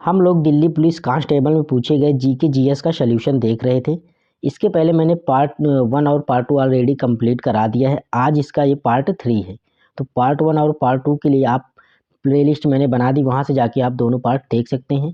हम लोग Delhi police constable में पूछे गए जीके जीएस का सॉल्यूशन देख रहे थे। इसके पहले मैंने पार्ट 1 और पार्ट 2 ऑलरेडी कंप्लीट करा दिया है। आज इसका ये पार्ट 3 है। तो पार्ट 1 और पार्ट 2 के लिए आप प्लेलिस्ट मैंने बना दी, वहाँ से जाके आप दोनों पार्ट देख सकते हैं।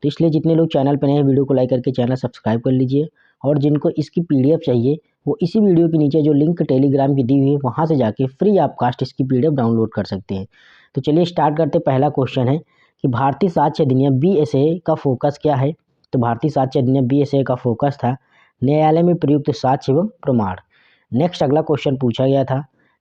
तो इसलिए जितने लोग चैनल पर नए हैं, वीडियो को लाइक करके चैनल सब्सक्राइब कर लीजिए। और जिनको इसकी पीडीएफ चाहिए वो इसी वीडियो के नीचे जो लिंक टेलीग्राम की दी हुई है वहाँ से जाके फ्री आप कास्ट इसकी पीडीएफ डाउनलोड कर सकते हैं। तो चलिए स्टार्ट करते। पहला क्वेश्चन है कि भारतीय साक्ष्य अधिनियम बीएसए का फोकस क्या है। तो भारतीय साक्ष्य अधिनियम बीएसए का फोकस था न्यायालय में प्रयुक्त साक्ष्य एवं प्रमाण। नेक्स्ट अगला क्वेश्चन पूछा गया था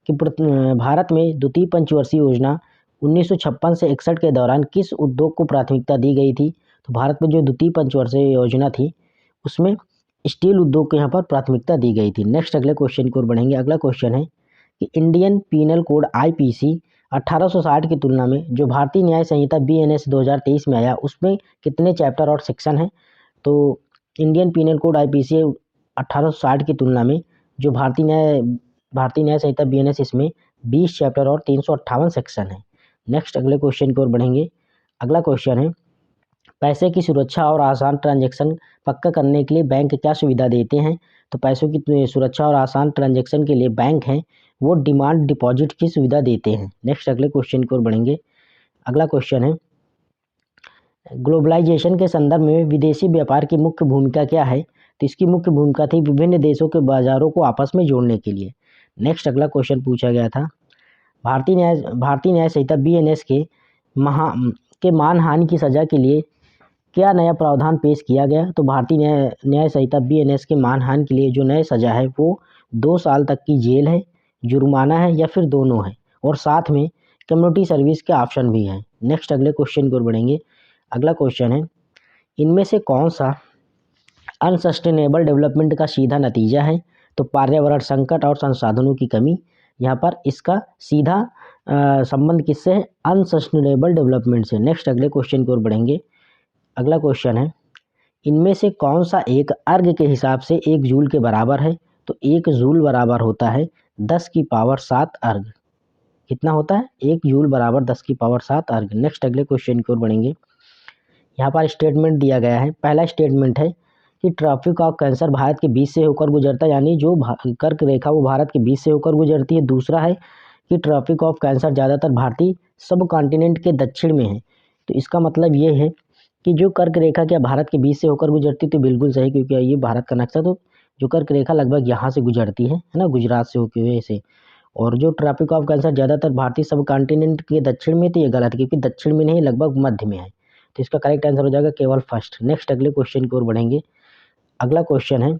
कि भारत में द्वितीय पंचवर्षीय योजना 1956 से 61 के दौरान किस उद्योग को प्राथमिकता दी गई थी। तो भारत में जो द्वितीय पंचवर्षीय योजना थी उसमें स्टील उद्योग को यहाँ पर प्राथमिकता दी गई थी। नेक्स्ट अगले क्वेश्चन की ओर बढ़ेंगे। अगला क्वेश्चन है कि इंडियन पीनल कोड आईपीसी 1860 की तुलना में जो भारतीय न्याय संहिता बीएनएस 2023 में आया उसमें कितने चैप्टर और सेक्शन हैं। तो इंडियन पीनल कोड आईपीसी 1860 की तुलना में जो भारतीय न्याय संहिता बीएनएस इसमें 20 चैप्टर और 358 सेक्शन है। नेक्स्ट अगले क्वेश्चन की ओर बढ़ेंगे। अगला क्वेश्चन है पैसे की सुरक्षा और आसान ट्रांजैक्शन पक्का करने के लिए बैंक क्या सुविधा देते हैं। तो पैसों की सुरक्षा और आसान ट्रांजैक्शन के लिए बैंक हैं वो डिमांड डिपॉजिट की सुविधा देते हैं। नेक्स्ट अगले क्वेश्चन की ओर बढ़ेंगे। अगला क्वेश्चन है ग्लोबलाइजेशन के संदर्भ में विदेशी व्यापार की मुख्य भूमिका क्या है। तो इसकी मुख्य भूमिका थी विभिन्न देशों के बाजारों को आपस में जोड़ने के लिए। नेक्स्ट अगला क्वेश्चन पूछा गया था भारतीय न्याय संहिता बीएनएस के मानहानि की सजा के लिए क्या नया प्रावधान पेश किया गया। तो भारतीय न्याय संहिता बीएनएस के मानहानि के लिए जो नया सजा है वो 2 साल तक की जेल है, जुर्माना है या फिर दोनों है, और साथ में कम्युनिटी सर्विस के ऑप्शन भी है। नेक्स्ट अगले क्वेश्चन की ओर बढ़ेंगे। अगला क्वेश्चन है इनमें से कौन सा अनसस्टेनेबल डेवलपमेंट का सीधा नतीजा है। तो पर्यावरण संकट और संसाधनों की कमी। यहाँ पर इसका सीधा संबंध किससे है, अनसस्टेनेबल डेवलपमेंट से। नेक्स्ट अगले क्वेश्चन की ओर बढ़ेंगे। अगला क्वेश्चन है इनमें से कौन सा एक अर्ग के हिसाब से 1 जूल के बराबर है। तो 1 जूल बराबर होता है 10 की पावर 7 अर्ग। कितना होता है, 1 जूल बराबर 10 की पावर 7 अर्ग। नेक्स्ट अगले क्वेश्चन की ओर बढ़ेंगे। यहाँ पर स्टेटमेंट दिया गया है। पहला स्टेटमेंट है कि ट्रॉपिक ऑफ कैंसर भारत के बीच से होकर गुजरता है, यानी जो कर्क रेखा वो भारत के बीच से होकर गुजरती है। दूसरा है कि ट्रॉपिक ऑफ कैंसर ज़्यादातर भारतीय सब कॉन्टिनेंट के दक्षिण में है। तो इसका मतलब ये है कि जो कर्क रेखा क्या भारत के बीच से होकर गुजरती, तो बिल्कुल सही, क्योंकि ये भारत का नक्शा, तो जो कर्क रेखा लगभग यहाँ से गुजरती है ना, गुजरात से होते हुए से। और जो ट्रॉपिक ऑफ कैंसर ज़्यादातर भारतीय सब कॉन्टिनेंट के दक्षिण में, तो ये गलत है क्योंकि दक्षिण में नहीं, लगभग मध्य में है। तो इसका करेक्ट आंसर हो जाएगा केवल फर्स्ट। नेक्स्ट अगले क्वेश्चन की ओर बढ़ेंगे। अगला क्वेश्चन है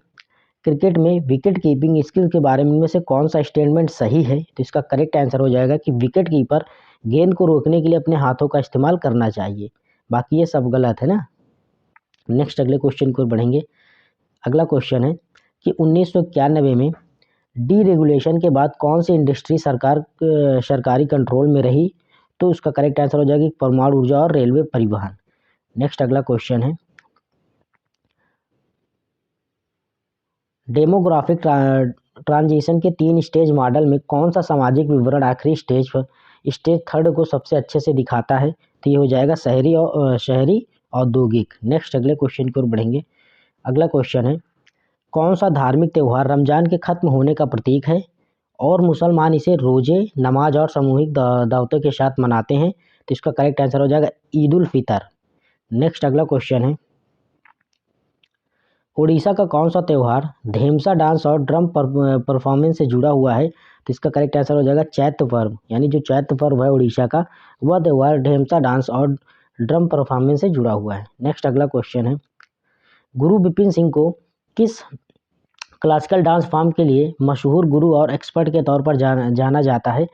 क्रिकेट में विकेट कीपिंग स्किल के बारे में से कौन सा स्टेटमेंट सही है। तो इसका करेक्ट आंसर हो जाएगा कि विकेट कीपर गेंद को रोकने के लिए अपने हाथों का इस्तेमाल करना चाहिए। बाकी ये सब गलत है ना। नेक्स्ट अगले क्वेश्चन की ओर बढ़ेंगे। अगला क्वेश्चन है कि 1991 में डीरेगुलेशन के बाद कौन सी इंडस्ट्री सरकारी कंट्रोल में रही। तो उसका करेक्ट आंसर हो जाएगा परमाणु ऊर्जा और रेलवे परिवहन। नेक्स्ट अगला क्वेश्चन है डेमोग्राफिक ट्रांजिशन के 3 स्टेज मॉडल में कौन सा सामाजिक विवरण आखिरी स्टेज 3 को सबसे अच्छे से दिखाता है। तो ये हो जाएगा शहरी औद्योगिक। नेक्स्ट अगले क्वेश्चन की ओर बढ़ेंगे। अगला क्वेश्चन है कौन सा धार्मिक त्यौहार रमजान के खत्म होने का प्रतीक है और मुसलमान इसे रोजे, नमाज और सामूहिक दावतों के साथ मनाते हैं। तो इसका करेक्ट आंसर हो जाएगा ईद उल फितर। नेक्स्ट अगला क्वेश्चन है उड़ीसा का कौन सा त्यौहार धेमसा डांस और ड्रम परफॉर्मेंस से जुड़ा हुआ है। तो इसका करेक्ट आंसर हो जाएगा चैत्र पर्व, यानी जो चैत्र पर्व है उड़ीसा का, वह त्यौहार ढेमसा डांस और ड्रम परफॉर्मेंस से जुड़ा हुआ है। नेक्स्ट अगला क्वेश्चन है गुरु बिपिन सिंह को किस क्लासिकल डांस फॉर्म के लिए मशहूर गुरु और एक्सपर्ट के तौर पर जाना जाता है।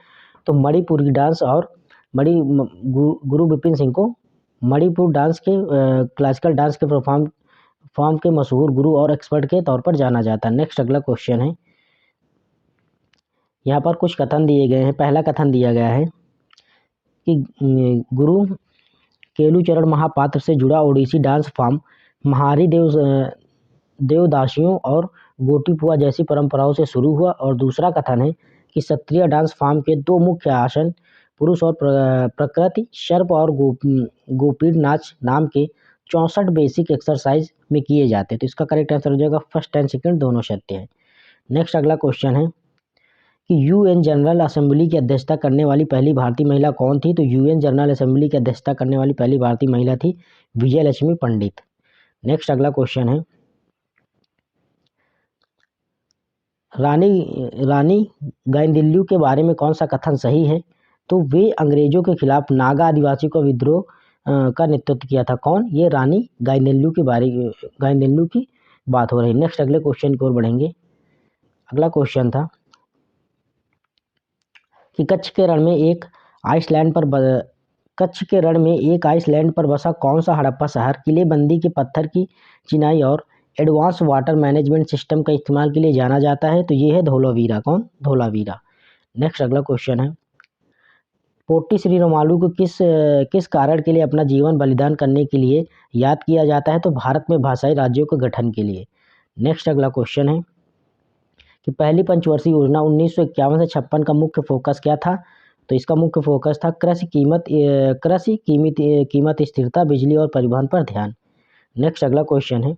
तो मणिपुरी डांस और गुरु बिपिन सिंह को मणिपुर डांस के क्लासिकल डांस के फॉर्म के मशहूर गुरु और एक्सपर्ट के तौर पर जाना जाता है। नेक्स्ट अगला क्वेश्चन है यहाँ पर कुछ कथन दिए गए हैं। पहला कथन दिया गया है कि गुरु केलुचरण महापात्र से जुड़ा ओडिसी डांस फॉर्म महारी देवदासियों और गोटीपुआ जैसी परंपराओं से शुरू हुआ। और दूसरा कथन है कि क्षत्रिय डांस फॉर्म के 2 मुख्य आसन पुरुष और प्रकृति, सर्प और गोपीड नाच नाम के 64 बेसिक एक्सरसाइज में किए जाते हैं। तो इसका करेक्ट आंसर हो जाएगा फर्स्ट एंड सेकंड दोनों सत्य है। नेक्स्ट अगला क्वेश्चन है कि यूएन जनरल असेंबली की अध्यक्षता करने वाली पहली भारतीय महिला कौन थी? तो यूएन जनरल असेंबली की अध्यक्षता करने वाली पहली भारतीय महिला थी विजयलक्ष्मी पंडित। नेक्स्ट अगला क्वेश्चन है रानी गाइदिन्ल्यू के बारे में कौन सा कथन सही है? तो वे अंग्रेजों के खिलाफ नागा आदिवासी का विद्रोह का नेतृत्व किया था। कौन? ये रानी गाइदिन्ल्यू की बात हो रही है। नेक्स्ट अगले क्वेश्चन की ओर बढ़ेंगे। अगला क्वेश्चन था कि कच्छ के रण में एक आइसलैंड पर बसा कौन सा हड़प्पा शहर किलेबंदी के पत्थर की चिनाई और एडवांस वाटर मैनेजमेंट सिस्टम का इस्तेमाल के लिए जाना जाता है? तो ये है धोलावीरा। कौन? धोलावीरा। नेक्स्ट अगला क्वेश्चन है पोट्टी श्रीरामालू को किस कारण के लिए अपना जीवन बलिदान करने के लिए याद किया जाता है? तो भारत में भाषाई राज्यों के गठन के लिए। नेक्स्ट अगला क्वेश्चन है कि पहली पंचवर्षीय योजना 1951 से 56 का मुख्य फोकस क्या था? तो इसका मुख्य फोकस था कृषि कीमत स्थिरता, बिजली और परिवहन पर ध्यान। नेक्स्ट अगला क्वेश्चन है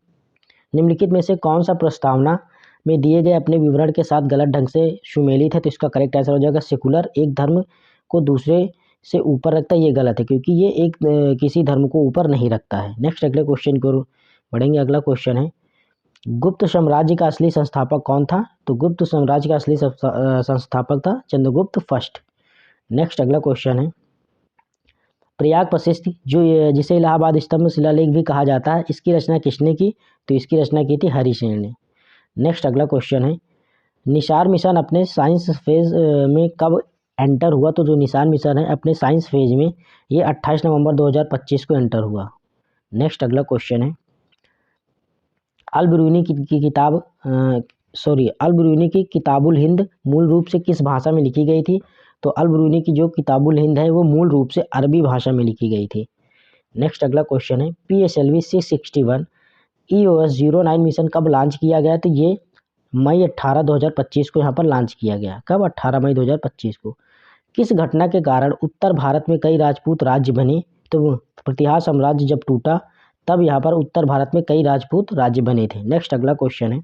निम्नलिखित में से कौन सा प्रस्तावना में दिए गए अपने विवरण के साथ गलत ढंग से सुमेलित है? तो इसका करेक्ट आंसर हो जाएगा सेकुलर, एक धर्म को दूसरे से ऊपर रखता है। ये गलत है क्योंकि ये एक किसी धर्म को ऊपर नहीं रखता है। नेक्स्ट अगले क्वेश्चन की ओर बढ़ेंगे। अगला क्वेश्चन है गुप्त साम्राज्य का असली संस्थापक कौन था? तो गुप्त साम्राज्य का असली संस्थापक था चंद्रगुप्त फर्स्ट। नेक्स्ट अगला क्वेश्चन है प्रयाग प्रशस्ति जिसे इलाहाबाद स्तंभ शिलालेख भी कहा जाता है, इसकी रचना किसने की? तो इसकी रचना की थी हरिसेन ने। नेक्स्ट अगला क्वेश्चन है निसार मिशन अपने साइंस फेज में कब एंटर हुआ? तो जो निसार मिशन है अपने साइंस फेज में ये 28 नवंबर 2025 को एंटर हुआ। नेक्स्ट अगला क्वेश्चन है अल बिरूनी की किताबुल हिंद मूल रूप से किस भाषा में लिखी गई थी? तो अल बिरूनी की जो किताबुल हिंद है वो मूल रूप से अरबी भाषा में लिखी गई थी। नेक्स्ट अगला क्वेश्चन है PSLV 661 EOS 09 मिशन कब लॉन्च किया गया? तो ये मई 18 2025 को यहाँ पर लॉन्च किया गया। कब? 18 मई 2025 को। किस घटना के कारण उत्तर भारत में कई राजपूत राज्य बने? तो प्रतिहार साम्राज्य जब टूटा तब यहाँ पर उत्तर भारत में कई राजपूत राज्य बने थे। नेक्स्ट अगला क्वेश्चन है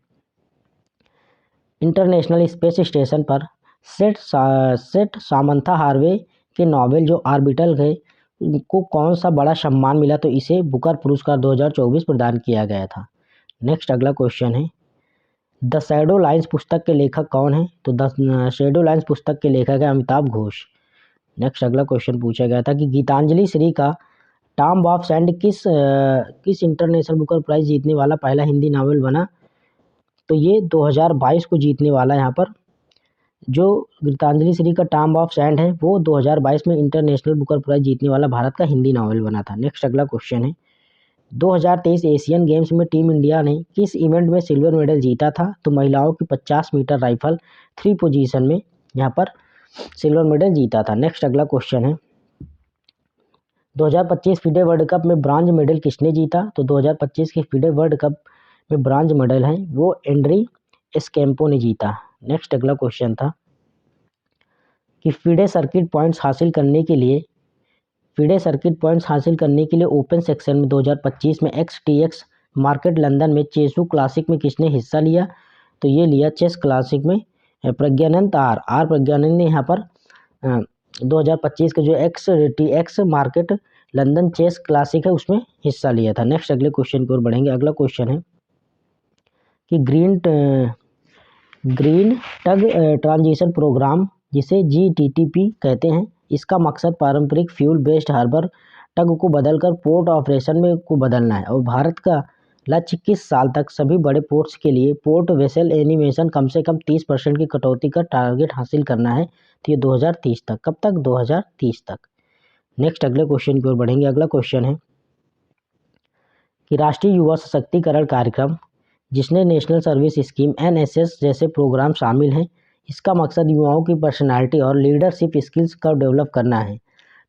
इंटरनेशनल स्पेस स्टेशन पर सेट सामंथा हार्वे के नॉवेल जो ऑर्बिटल है को कौन सा बड़ा सम्मान मिला? तो इसे बुकर पुरस्कार 2024 प्रदान किया गया था। नेक्स्ट अगला क्वेश्चन है द शैडो लाइन्स पुस्तक के लेखक कौन है? तो द शैडो लाइन्स पुस्तक के लेखक है अमिताभ घोष। नेक्स्ट अगला क्वेश्चन पूछा गया था कि गीतांजलि श्री का टॉम ऑफ सैंड किस इंटरनेशनल बुकर प्राइज जीतने वाला पहला हिंदी नावल बना? तो ये 2022 को जीतने वाला यहाँ पर जो गीतांजलि श्री का टॉम ऑफ सैंड है वो 2022 में इंटरनेशनल बुकर प्राइज जीतने वाला भारत का हिंदी नावल बना था। नेक्स्ट अगला क्वेश्चन है 2023 एशियन गेम्स में टीम इंडिया ने किस इवेंट में सिल्वर मेडल जीता था? तो महिलाओं की 50 मीटर राइफल 3 पोजीशन में यहाँ पर सिल्वर मेडल जीता था। नेक्स्ट अगला क्वेश्चन है 2025 फीडे वर्ल्ड कप में ब्रॉन्ज मेडल किसने जीता? तो 2025 के फीडे वर्ल्ड कप में ब्रॉन्ज मेडल है वो एंड्री एस्केम्पो ने जीता। नेक्स्ट अगला क्वेश्चन था कि फीडे सर्किट पॉइंट्स हासिल करने के लिए ओपन सेक्शन में 2025 में XTX मार्केट लंदन में चेसू क्लासिक में किसने हिस्सा लिया? तो ये लिया चेस क्लासिक में प्रज्ञानंद आर प्रज्ञानंद ने यहाँ पर 2025 के जो XTX market London chess classic है उसमें हिस्सा लिया था। नेक्स्ट अगले क्वेश्चन की ओर बढ़ेंगे। अगला क्वेश्चन है कि ग्रीन टग ट्रांजिशन प्रोग्राम जिसे GTTP कहते हैं, इसका मकसद पारंपरिक फ्यूल बेस्ड हार्बर टग को बदलकर पोर्ट ऑपरेशन में को बदलना है और भारत का लक्ष्य किस साल तक सभी बड़े पोर्ट्स के लिए पोर्ट वेसल एनिमेशन कम से कम 30% की कटौती का टारगेट हासिल करना है? तो ये 2030 तक। कब तक? 2030 तक। नेक्स्ट अगले क्वेश्चन की ओर बढ़ेंगे। अगला क्वेश्चन है कि राष्ट्रीय युवा सशक्तिकरण कार्यक्रम जिसने नेशनल सर्विस स्कीम NSS जैसे प्रोग्राम शामिल हैं, इसका मकसद युवाओं की पर्सनालिटी और लीडरशिप स्किल्स का डेवलप करना है।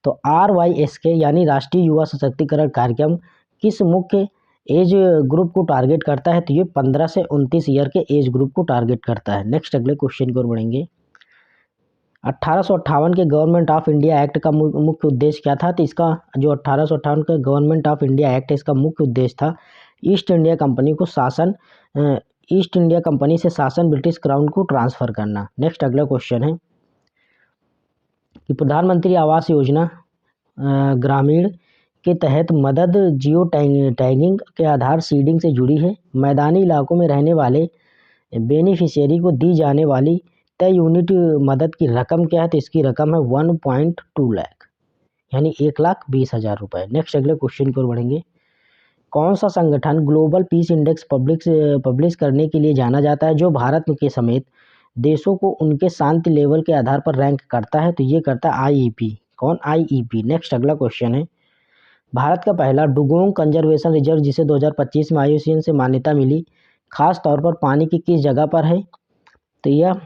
तो RYSK यानी राष्ट्रीय युवा सशक्तिकरण कार्यक्रम किस मुख्य एज ग्रुप को टारगेट करता है? तो ये 15 से 29 ईयर के एज ग्रुप को टारगेट करता है। नेक्स्ट अगले क्वेश्चन की ओर बढ़ेंगे। 1858 के गवर्नमेंट ऑफ इंडिया एक्ट का मुख्य उद्देश्य क्या था? तो इसका जो 1858 का गवर्नमेंट ऑफ इंडिया एक्ट है, इसका मुख्य उद्देश्य था ईस्ट इंडिया कंपनी को ईस्ट इंडिया कंपनी से शासन ब्रिटिश क्राउन को ट्रांसफर करना। नेक्स्ट अगला क्वेश्चन है कि प्रधानमंत्री आवास योजना ग्रामीण के तहत मदद जियो टैगिंग के आधार सीडिंग से जुड़ी है। मैदानी इलाकों में रहने वाले बेनिफिशियरी को दी जाने वाली तय यूनिट मदद की रकम क्या है? तो इसकी रकम है 1.2 लाख, यानी 1,20,000 रुपये। नेक्स्ट अगले क्वेश्चन की ओर बढ़ेंगे। कौन सा संगठन ग्लोबल पीस इंडेक्स पब्लिश करने के लिए जाना जाता है, जो भारत के समेत देशों को उनके शांति लेवल के आधार पर रैंक करता है? तो ये करता है IEP। कौन? IEP। नेक्स्ट अगला क्वेश्चन है, भारत का पहला डुगोंग कंजर्वेशन रिजर्व जिसे 2025 में IUCN से मान्यता मिली, खास तौर पर पानी की किस जगह पर है? तो यह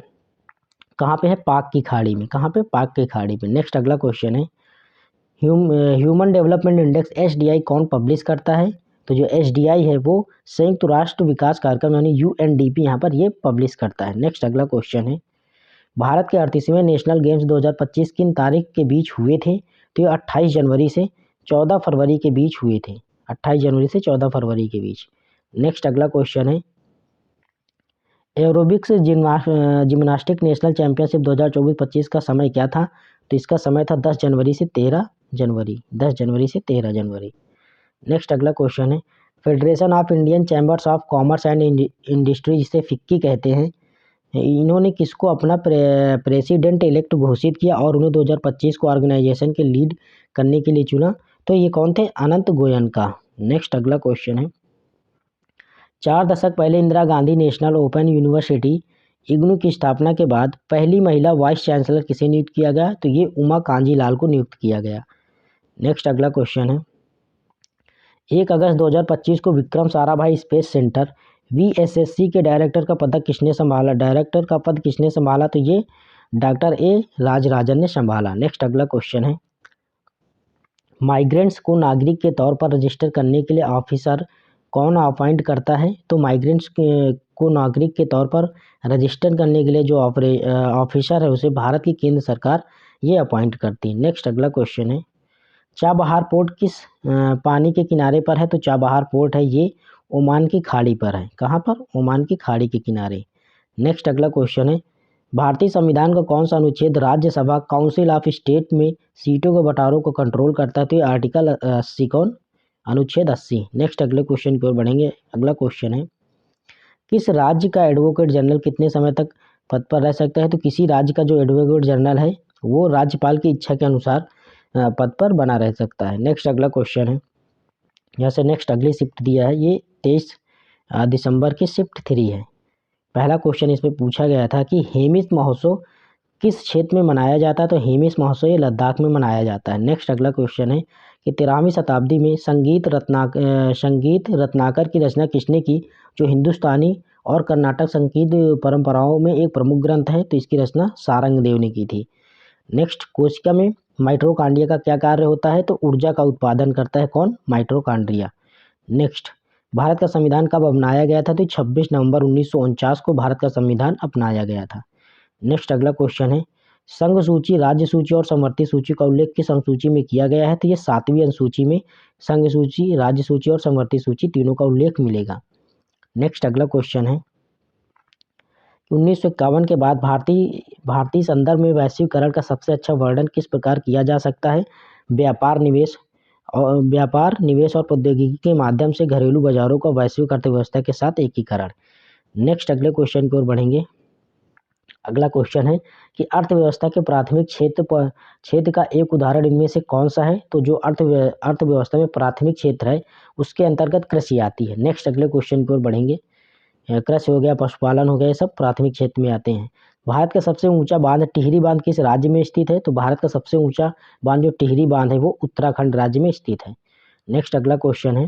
कहाँ पे है? पाक की खाड़ी में। कहाँ पे? पाक की खाड़ी में। नेक्स्ट अगला क्वेश्चन है, ह्यूमन डेवलपमेंट इंडेक्स HDI कौन पब्लिश करता है? तो जो HDI है वो संयुक्त राष्ट्र विकास कार्यक्रम यानी UNDP यहाँ पर ये पब्लिश करता है। नेक्स्ट अगला क्वेश्चन है, भारत के 38वें नेशनल गेम्स 2025 किन तारीख के बीच हुए थे? तो ये 28 जनवरी से 14 फरवरी के बीच हुए थे। 28 जनवरी से 14 फरवरी के बीच। नेक्स्ट अगला क्वेश्चन है, एरोबिक्स जिम्नास्टिक नेशनल चैंपियनशिप 2024-25 का समय क्या था? तो इसका समय था 10 जनवरी से 13 जनवरी। 10 जनवरी से 13 जनवरी। नेक्स्ट अगला क्वेश्चन है, federation of Indian chambers of commerce and industry जिसे फिक्की कहते हैं, इन्होंने किसको अपना प्रेसिडेंट इलेक्ट घोषित किया और उन्हें 2025 को ऑर्गेनाइजेशन के लीड करने के लिए चुना? तो ये कौन थे? अनंत गोयनका। नेक्स्ट अगला क्वेश्चन है, 4 दशक पहले Indira Gandhi national open university IGNOU की स्थापना के बाद पहली महिला वाइस चांसलर किसे नियुक्त किया गया? तो ये उमा कांजी लाल को नियुक्त किया गया। नेक्स्ट अगला क्वेश्चन है, 1 अगस्त 2025 को Vikram Sarabhai space centre VSSC के डायरेक्टर का पद किसने संभाला? डायरेक्टर का पद किसने संभाला? तो ये डॉक्टर A राजराजन ने संभाला। नेक्स्ट अगला क्वेश्चन है, माइग्रेंट्स को नागरिक के तौर पर रजिस्टर करने के लिए ऑफिसर कौन अपॉइंट करता है? तो माइग्रेंट्स को नागरिक के तौर पर रजिस्टर करने के लिए जो ऑफिसर है उसे भारत की केंद्र सरकार ये अपॉइंट करती है। नेक्स्ट अगला क्वेश्चन है, चाबहार पोर्ट किस पानी के किनारे पर है? तो चाबहार पोर्ट है ये ओमान की खाड़ी पर है। कहाँ पर? ओमान की खाड़ी के किनारे। नेक्स्ट अगला क्वेश्चन है, भारतीय संविधान का कौन सा अनुच्छेद राज्यसभा काउंसिल ऑफ स्टेट में सीटों के बंटवारों को कंट्रोल करता है? तो ये आर्टिकल 80। कौन? अनुच्छेद 80। नेक्स्ट अगले क्वेश्चन की ओर बढ़ेंगे। अगला क्वेश्चन है, किस राज्य का एडवोकेट जनरल कितने समय तक पद पर रह सकता है? तो किसी राज्य का जो एडवोकेट जनरल है वो राज्यपाल की इच्छा के अनुसार पद पर बना रह सकता है। नेक्स्ट अगला क्वेश्चन है, यहाँ से नेक्स्ट अगली शिफ्ट दिया है, ये 23 दिसंबर की शिफ्ट 3 है। पहला क्वेश्चन इसमें पूछा गया था कि हेमिस महोत्सव किस क्षेत्र में मनाया जाता है? तो हेमिस महोत्सव ये लद्दाख में मनाया जाता है। नेक्स्ट अगला क्वेश्चन है कि 13वीं शताब्दी में संगीत रत्नाकर की रचना किसने की? जो हिंदुस्तानी और कर्नाटक संगीत परंपराओं में एक प्रमुख ग्रंथ है, तो इसकी रचना सारंगदेव ने की थी। नेक्स्ट, कोशिका में माइटोकॉन्ड्रिया का क्या कार्य होता है? तो ऊर्जा का उत्पादन करता है। कौन? माइटोकॉन्ड्रिया। नेक्स्ट, भारत का संविधान कब अपनाया गया था? तो 26 नवंबर 1949 को भारत का संविधान अपनाया गया था। नेक्स्ट अगला क्वेश्चन है, संघ सूची, राज्य सूची और समवर्ती सूची का उल्लेख किस अनुसूची में किया गया है? तो ये 7वीं अनुसूची में संघ सूची, राज्य सूची और समवर्ती सूची तीनों का उल्लेख मिलेगा। नेक्स्ट अगला क्वेश्चन है, 1951 के बाद भारतीय संदर्भ में वैश्वीकरण का सबसे अच्छा वर्णन किस प्रकार किया जा सकता है? व्यापार, निवेश और प्रौद्योगिकी के माध्यम से घरेलू बाजारों का वैश्विक अर्थव्यवस्था के साथ एकीकरण। नेक्स्ट अगले क्वेश्चन की ओर बढ़ेंगे। अगला क्वेश्चन है कि अर्थव्यवस्था के प्राथमिक क्षेत्र का एक उदाहरण इनमें से कौन सा है? तो जो अर्थव्यवस्था में प्राथमिक क्षेत्र है उसके अंतर्गत कृषि आती है। नेक्स्ट अगले क्वेश्चन की ओर बढ़ेंगे। कृषि हो गया, पशुपालन हो गया, ये सब प्राथमिक क्षेत्र में आते हैं। भारत का सबसे ऊंचा बांध टिहरी बांध किस राज्य में स्थित है? तो भारत का सबसे ऊंचा बांध जो टिहरी बांध है वो उत्तराखंड राज्य में स्थित है। नेक्स्ट अगला क्वेश्चन है,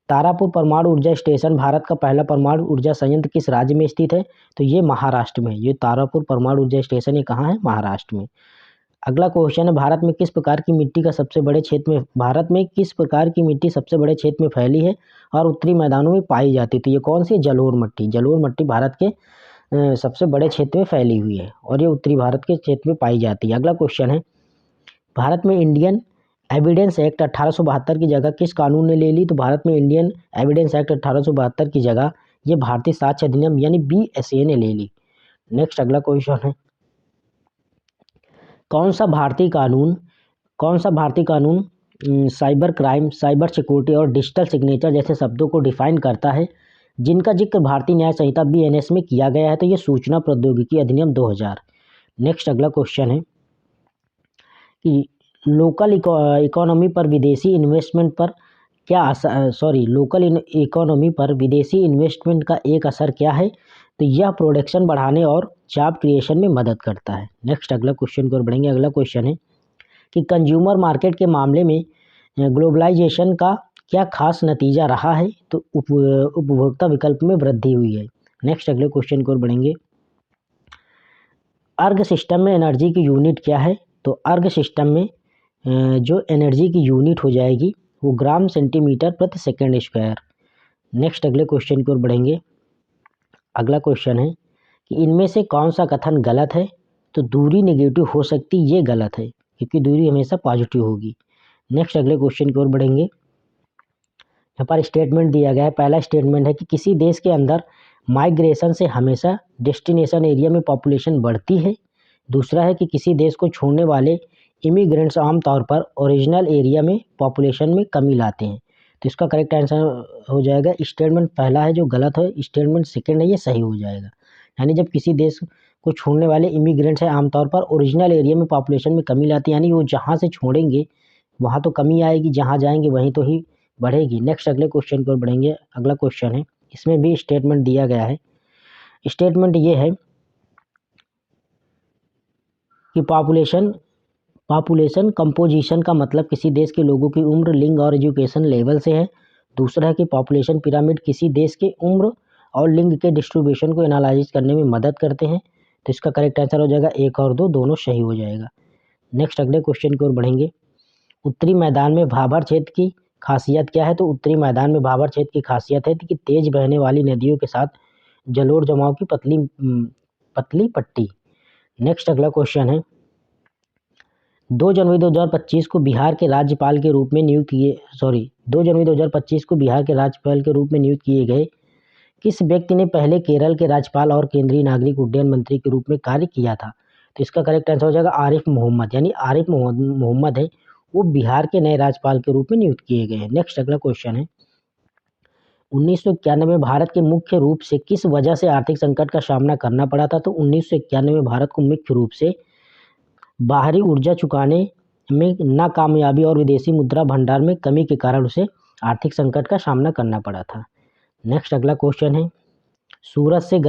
तारापुर परमाणु ऊर्जा स्टेशन भारत का पहला परमाणु ऊर्जा संयंत्र किस राज्य में स्थित है? तो ये महाराष्ट्र में। ये तारापुर परमाणु ऊर्जा स्टेशन ये कहाँ है? महाराष्ट्र में। अगला क्वेश्चन है, भारत में किस प्रकार की मिट्टी सबसे बड़े क्षेत्र में फैली है और उत्तरी मैदानों में पाई जाती है? तो ये कौन सी? जलोढ़ मिट्टी। जलोढ़ मिट्टी भारत के सबसे बड़े क्षेत्र में फैली हुई है और ये उत्तरी भारत के क्षेत्र में पाई जाती है। अगला क्वेश्चन है, भारत में इंडियन एविडेंस एक्ट 1872 की जगह किस कानून ने ले ली? तो भारत में इंडियन एविडेंस एक्ट 1872 की जगह ये भारतीय साक्ष्य अधिनियम यानी BSA ने ले ली। नेक्स्ट अगला क्वेश्चन है, कौन सा भारतीय कानून साइबर क्राइम, साइबर सिक्योरिटी और डिजिटल सिग्नेचर जैसे शब्दों को डिफाइन करता है, जिनका जिक्र भारतीय न्याय संहिता BNS में किया गया है? तो ये सूचना प्रौद्योगिकी अधिनियम 2000। नेक्स्ट अगला क्वेश्चन है कि लोकल इकोनॉमी पर विदेशी इन्वेस्टमेंट पर क्या असर, लोकल इकोनॉमी पर विदेशी इन्वेस्टमेंट का एक असर क्या है? तो यह प्रोडक्शन बढ़ाने और जॉब क्रिएशन में मदद करता है। नेक्स्ट अगला क्वेश्चन की ओर बढ़ेंगे। अगला क्वेश्चन है कि कंज्यूमर मार्केट के मामले में ग्लोबलाइजेशन का क्या खास नतीजा रहा है? तो उपभोक्ता विकल्प में वृद्धि हुई है। नेक्स्ट अगले क्वेश्चन की ओर बढ़ेंगे। अर्ग सिस्टम में एनर्जी की यूनिट क्या है? तो अर्ग सिस्टम में जो एनर्जी की यूनिट हो जाएगी वो ग्राम सेंटीमीटर प्रति सेकेंड स्क्वायर। नेक्स्ट अगले क्वेश्चन की ओर बढ़ेंगे। अगला क्वेश्चन है कि इनमें से कौन सा कथन गलत है? तो दूरी नेगेटिव हो सकती, ये गलत है क्योंकि दूरी हमेशा पॉजिटिव होगी। नेक्स्ट अगले क्वेश्चन की ओर बढ़ेंगे। यहाँ पर स्टेटमेंट दिया गया है। पहला स्टेटमेंट है कि किसी देश के अंदर माइग्रेशन से हमेशा डेस्टिनेशन एरिया में पॉपुलेशन बढ़ती है। दूसरा है कि किसी देश को छोड़ने वाले इमिग्रेंट्स आमतौर पर ओरिजिनल एरिया में पॉपुलेशन में कमी लाते हैं। तो इसका करेक्ट आंसर हो जाएगा स्टेटमेंट पहला है जो गलत है, स्टेटमेंट सेकंड है ये सही हो जाएगा। यानी जब किसी देश को छोड़ने वाले इमिग्रेंट्स हैं आमतौर पर ओरिजिनल एरिया में पॉपुलेशन में कमी लाती है, यानी वो जहाँ से छोड़ेंगे वहाँ तो कमी आएगी, जहाँ जाएंगे वहीं तो ही बढ़ेगी। नेक्स्ट अगले क्वेश्चन की ओर बढ़ेंगे। अगला क्वेश्चन है, इसमें भी स्टेटमेंट दिया गया है। स्टेटमेंट ये है कि पॉपुलेशन कंपोजिशन का मतलब किसी देश के लोगों की उम्र, लिंग और एजुकेशन लेवल से है। दूसरा है कि पॉपुलेशन पिरामिड किसी देश के उम्र और लिंग के डिस्ट्रीब्यूशन को एनालाइज करने में मदद करते हैं। तो इसका करेक्ट आंसर हो जाएगा 1 और 2 दोनों सही हो जाएगा। नेक्स्ट अगले क्वेश्चन की ओर बढ़ेंगे। उत्तरी मैदान में भाबर क्षेत्र की खासियत क्या है? तो उत्तरी मैदान में भाबर क्षेत्र की खासियत है कि तेज बहने वाली नदियों के साथ जलोढ़ जमाव की पतली पट्टी। नेक्स्ट अगला क्वेश्चन है, 2 जनवरी 2025 को बिहार के राज्यपाल के रूप में नियुक्त किए गए किस व्यक्ति ने पहले केरल के राज्यपाल और केंद्रीय नागरिक उड्डयन मंत्री के रूप में कार्य किया था? तो इसका करेक्ट आंसर हो जाएगा आरिफ मोहम्मद, यानी आरिफ मोहम्मद है वो बिहार के नए राज्यपाल के रूप में नियुक्त किए गए हैं। नेक्स्ट अगला क्वेश्चन है, 1991 में भारत के मुख्य रूप से किस वजह से आर्थिक संकट का सामना करना पड़ा था? तो 1991 में भारत को मुख्य रूप से बाहरी ऊर्जा चुकाने में नाकामयाबी और विदेशी मुद्रा भंडार में कमी के कारण उसे आर्थिक संकट का सामना करना पड़ा था। नेक्स्ट अगला क्वेश्चन है, सूरज से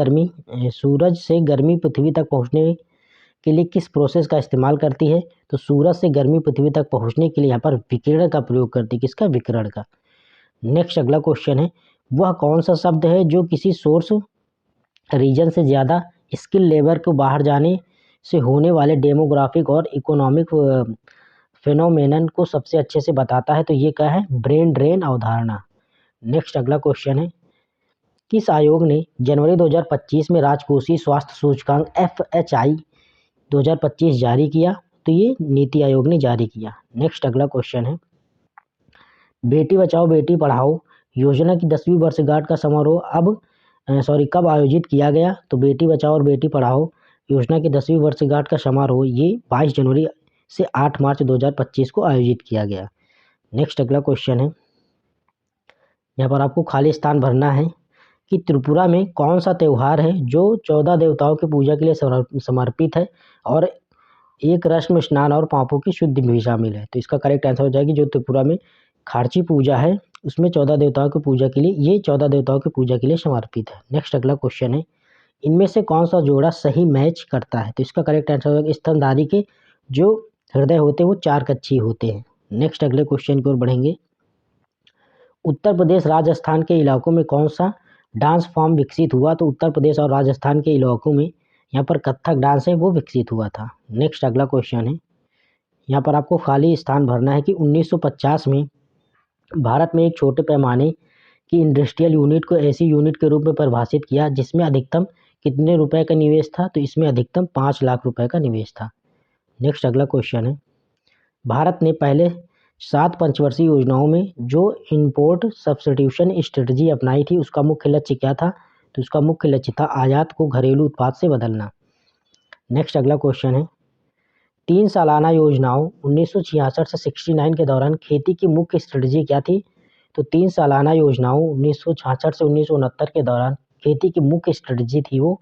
गर्मी पृथ्वी तक पहुंचने के लिए किस प्रोसेस का इस्तेमाल करती है? तो सूरज से गर्मी पृथ्वी तक पहुंचने के लिए यहाँ पर विकिरण का प्रयोग करती है। किसका? विकिरण का। नेक्स्ट अगला क्वेश्चन है, वह कौन सा शब्द है जो किसी सोर्स रीजन से ज़्यादा स्किल लेबर को बाहर जाने से होने वाले डेमोग्राफिक और इकोनॉमिक फेनोमेनन को सबसे अच्छे से बताता है? तो ये क्या है? ब्रेन ड्रेन अवधारणा। नेक्स्ट अगला क्वेश्चन है, किस आयोग ने जनवरी 2025 में राजकोषीय स्वास्थ्य सूचकांक FHI 2025 जारी किया? तो ये नीति आयोग ने जारी किया। नेक्स्ट अगला क्वेश्चन है, बेटी बचाओ बेटी पढ़ाओ योजना की 10वीं वर्षगांठ का समारोह कब आयोजित किया गया? तो बेटी बचाओ और बेटी पढ़ाओ योजना की 10वीं वर्षगांठ का समारोह ये 22 जनवरी से 8 मार्च 2025 को आयोजित किया गया। नेक्स्ट अगला क्वेश्चन है, यहाँ पर आपको खाली स्थान भरना है कि त्रिपुरा में कौन सा त्यौहार है जो 14 देवताओं की पूजा के लिए समर्पित है और एक रस्म स्नान और पापों की शुद्धि भी शामिल है? तो इसका करेक्ट आंसर हो जाएगी जो त्रिपुरा में खार्ची पूजा है उसमें 14 देवताओं की पूजा के लिए समर्पित है। नेक्स्ट अगला क्वेश्चन है, इनमें से कौन सा जोड़ा सही मैच करता है? तो इसका करेक्ट आंसर होगा स्तनधारी के जो हृदय होते हैं वो 4 कक्षीय होते हैं। नेक्स्ट अगले क्वेश्चन की ओर बढ़ेंगे। उत्तर प्रदेश राजस्थान के इलाकों में कौन सा डांस फॉर्म विकसित हुआ? तो उत्तर प्रदेश और राजस्थान के इलाकों में यहाँ पर कथक डांस है वो विकसित हुआ था। नेक्स्ट अगला क्वेश्चन है, यहाँ पर आपको खाली स्थान भरना है कि 1950 में भारत में एक छोटे पैमाने की इंडस्ट्रियल यूनिट को ऐसी यूनिट के रूप में परिभाषित किया जिसमें अधिकतम कितने रुपए का निवेश था? तो इसमें अधिकतम 5 लाख रुपए का निवेश था। नेक्स्ट अगला क्वेश्चन है, भारत ने पहले 7 पंचवर्षीय योजनाओं में जो इम्पोर्ट सब्स्टिट्यूशन स्ट्रेटजी अपनाई थी उसका मुख्य लक्ष्य क्या था? तो उसका मुख्य लक्ष्य था आयात को घरेलू उत्पाद से बदलना। नेक्स्ट अगला क्वेश्चन है, 3 सालाना योजनाओं 1966 से 69 के दौरान खेती की मुख्य स्ट्रेटजी क्या थी? तो 3 सालाना योजनाओं 1966 से 1969 के दौरान खेती की मुख्य स्ट्रेटजी थी वो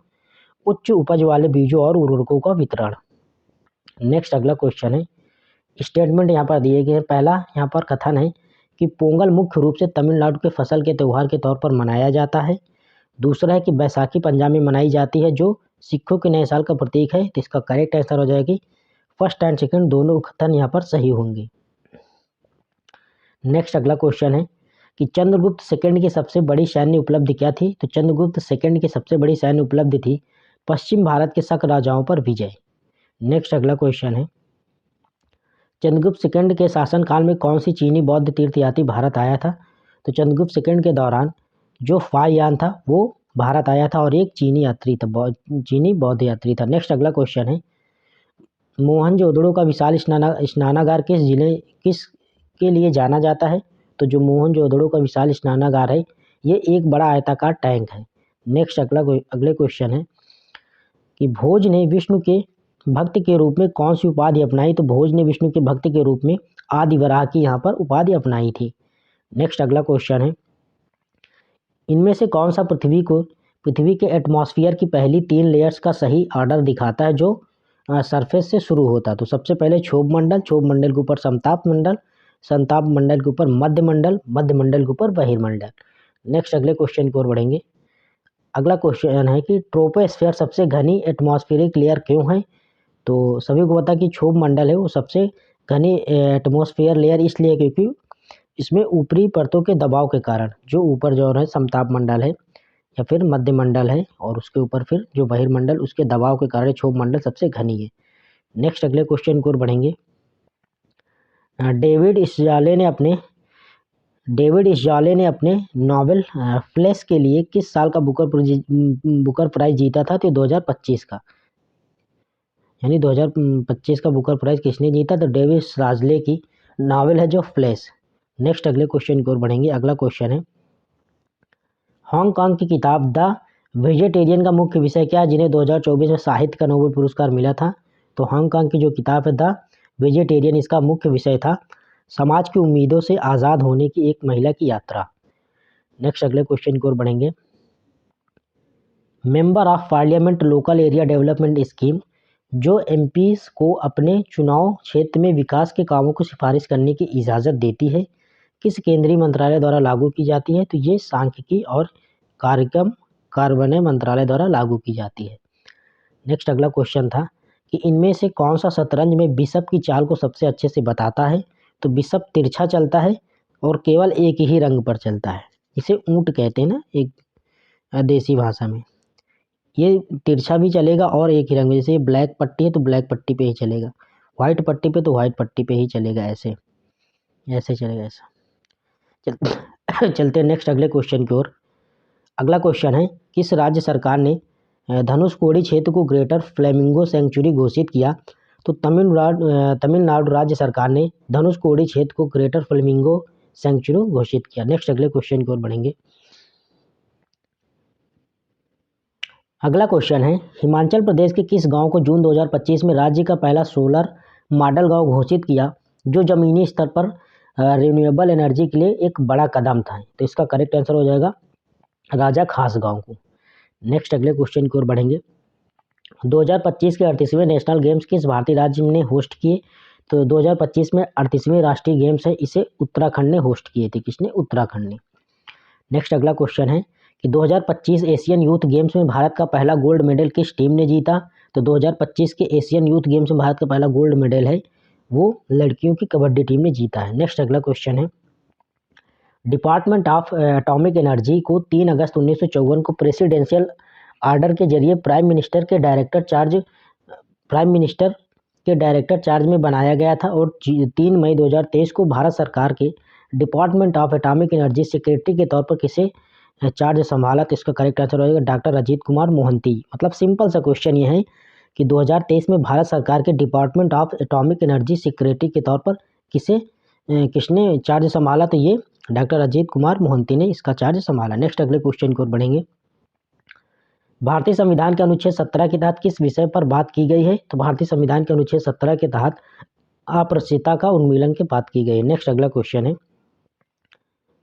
उच्च उपज वाले बीजों और उर्वरकों का वितरण। नेक्स्ट अगला क्वेश्चन है, स्टेटमेंट यहाँ पर दिए गए हैं। पहला यहाँ पर कथन है कि पोंगल मुख्य रूप से तमिलनाडु के फसल के त्यौहार के तौर पर मनाया जाता है। दूसरा है कि बैसाखी पंजाब में मनाई जाती है जो सिखों के नए साल का प्रतीक है। तो इसका करेक्ट आंसर हो जाएगी फर्स्ट एंड सेकंड, दोनों कथन यहाँ पर सही होंगे। नेक्स्ट अगला क्वेश्चन है कि चंद्रगुप्त सेकंड की सबसे बड़ी सैन्य उपलब्धि क्या थी? तो चंद्रगुप्त सेकंड की सबसे बड़ी सैन्य उपलब्धि थी पश्चिम भारत के शक राजाओं पर विजय। नेक्स्ट अगला क्वेश्चन है, चंद्रगुप्त सेकंड के शासनकाल में कौन सी चीनी बौद्ध तीर्थयात्री भारत आया था? तो चंद्रगुप्त सेकंड के दौरान जो फाहियान था वो भारत आया था और एक चीनी यात्री था, चीनी बौद्ध यात्री था। नेक्स्ट अगला क्वेश्चन है, मोहनजोदड़ो का विशाल स्नानागार किस के लिए जाना जाता है? तो जो मोहनजोदड़ो का विशाल स्नानागार है ये एक बड़ा आयताकार टैंक है। नेक्स्ट अगले क्वेश्चन है कि भोज ने विष्णु के भक्त के रूप में कौन सी उपाधि अपनाई? तो भोज ने विष्णु के भक्त के रूप में आदि वराह की यहाँ पर उपाधि अपनाई थी। नेक्स्ट अगला क्वेश्चन है, इनमें से कौन सा पृथ्वी के एटमॉस्फेयर की पहली 3 लेयर्स का सही ऑर्डर दिखाता है जो सरफेस से शुरू होता? तो सबसे पहले क्षोभ मंडल के ऊपर समताप मंडल के ऊपर मध्य मंडल के ऊपर बहिर्मंडल। नेक्स्ट अगले क्वेश्चन की ओर बढ़ेंगे। अगला क्वेश्चन है कि ट्रोपोस्फेयर सबसे घनी एटमॉस्फेरिक लेयर क्यों है? तो सभी को पता कि क्षोभ मंडल है वो सबसे घनी एटमॉस्फेयर लेयर इसलिए क्योंकि इसमें ऊपरी परतों के दबाव के कारण जो ऊपर जो है समताप मंडल है या फिर मध्य मंडल है और उसके ऊपर फिर जो बहिर्मंडल उसके दबाव के कारण क्षोभ मंडल सबसे घनी है। नेक्स्ट अगले क्वेश्चन की ओर बढ़ेंगे। डेविड इस्जाले ने अपने नॉवेल फ्लैश के लिए किस साल का बुकर प्राइज जीता था? तो 2025 का, यानी 2025 का बुकर प्राइज किसने जीता? तो डेविड इस्जाले की नॉवेल है जो फ्लैश। नेक्स्ट अगले क्वेश्चन की ओर बढ़ेंगे। अगला क्वेश्चन है, हांगकांग की किताब द वेजिटेरियन का मुख्य विषय क्या है जिन्हें 2024 में साहित्य का नोबेल पुरस्कार मिला था? तो हांगकांग की जो किताब है द वेजिटेरियन इसका मुख्य विषय था समाज की उम्मीदों से आज़ाद होने की एक महिला की यात्रा। नेक्स्ट अगले क्वेश्चन की ओर बढ़ेंगे। Member of parliament local area development scheme जो एमपीज को अपने चुनाव क्षेत्र में विकास के कामों को सिफारिश करने की इजाज़त देती है किस केंद्रीय मंत्रालय द्वारा लागू की जाती है? तो ये सांख्यिकी और कार्यक्रम कार्यान्वयन मंत्रालय द्वारा लागू की जाती है। नेक्स्ट अगला क्वेश्चन था कि इनमें से कौन सा शतरंज में बिशप की चाल को सबसे अच्छे से बताता है? तो बिशप तिरछा चलता है और केवल एक ही रंग पर चलता है, इसे ऊंट कहते हैं ना एक देसी भाषा में। ये तिरछा भी चलेगा और एक ही रंग में, जैसे ब्लैक पट्टी है तो ब्लैक पट्टी पे ही चलेगा, व्हाइट पट्टी पे तो व्हाइट पट्टी पे ही चलेगा, ऐसे चलेगा ऐसा। चलते हैं नेक्स्ट अगले क्वेश्चन की ओर। अगला क्वेश्चन है, किस राज्य सरकार ने धनुषकोडी क्षेत्र को ग्रेटर फ्लेमिंगो सेंचुरी घोषित किया? तो तमिलनाडु राज्य सरकार ने धनुषकोडी क्षेत्र को ग्रेटर फ्लेमिंगो सेंचुरी घोषित किया। नेक्स्ट अगले क्वेश्चन की ओर बढ़ेंगे। अगला क्वेश्चन है, हिमाचल प्रदेश के किस गांव को जून 2025 में राज्य का पहला सोलर मॉडल गांव घोषित किया जो जमीनी स्तर पर रिन्यूएबल एनर्जी के लिए एक बड़ा कदम था? तो इसका करेक्ट आंसर हो जाएगा राजा खास गांव को। नेक्स्ट अगले क्वेश्चन की ओर बढ़ेंगे। 2025 के 38वें नेशनल गेम्स किस भारतीय राज्य ने होस्ट किए? तो 2025 में 38वें राष्ट्रीय गेम्स है, इसे उत्तराखंड ने होस्ट किए थे। किसने? उत्तराखंड ने। नेक्स्ट अगला क्वेश्चन है कि 2025 एशियन यूथ गेम्स में भारत का पहला गोल्ड मेडल किस टीम ने जीता? तो 2025 के एशियन यूथ गेम्स में भारत का पहला गोल्ड मेडल है वो लड़कियों की कबड्डी टीम ने जीता है। नेक्स्ट अगला क्वेश्चन है, डिपार्टमेंट ऑफ एटॉमिक एनर्जी को 3 अगस्त 1954 को प्रेसिडेंशियल ऑर्डर के जरिए प्राइम मिनिस्टर के डायरेक्टर चार्ज में बनाया गया था और 3 मई 2023 को भारत सरकार के department of atomic energy secretary के तौर पर किसे चार्ज संभाला? तो इसका करेक्ट आंसर होगा डॉक्टर अजीत कुमार मोहंती। मतलब सिंपल सा क्वेश्चन ये है कि 2023 में भारत सरकार के department of atomic energy security के तौर पर किसने चार्ज संभाला? तो ये डॉक्टर अजीत कुमार मोहंती ने इसका चार्ज संभाला। नेक्स्ट अगले क्वेश्चन की ओर बढ़ेंगे। भारतीय संविधान के अनुच्छेद 17 के तहत किस विषय पर बात की गई है? तो भारतीय संविधान के अनुच्छेद 17 के तहत अप्रत्यक्षता का उन्मूलन की बात की गई है। नेक्स्ट अगला क्वेश्चन है,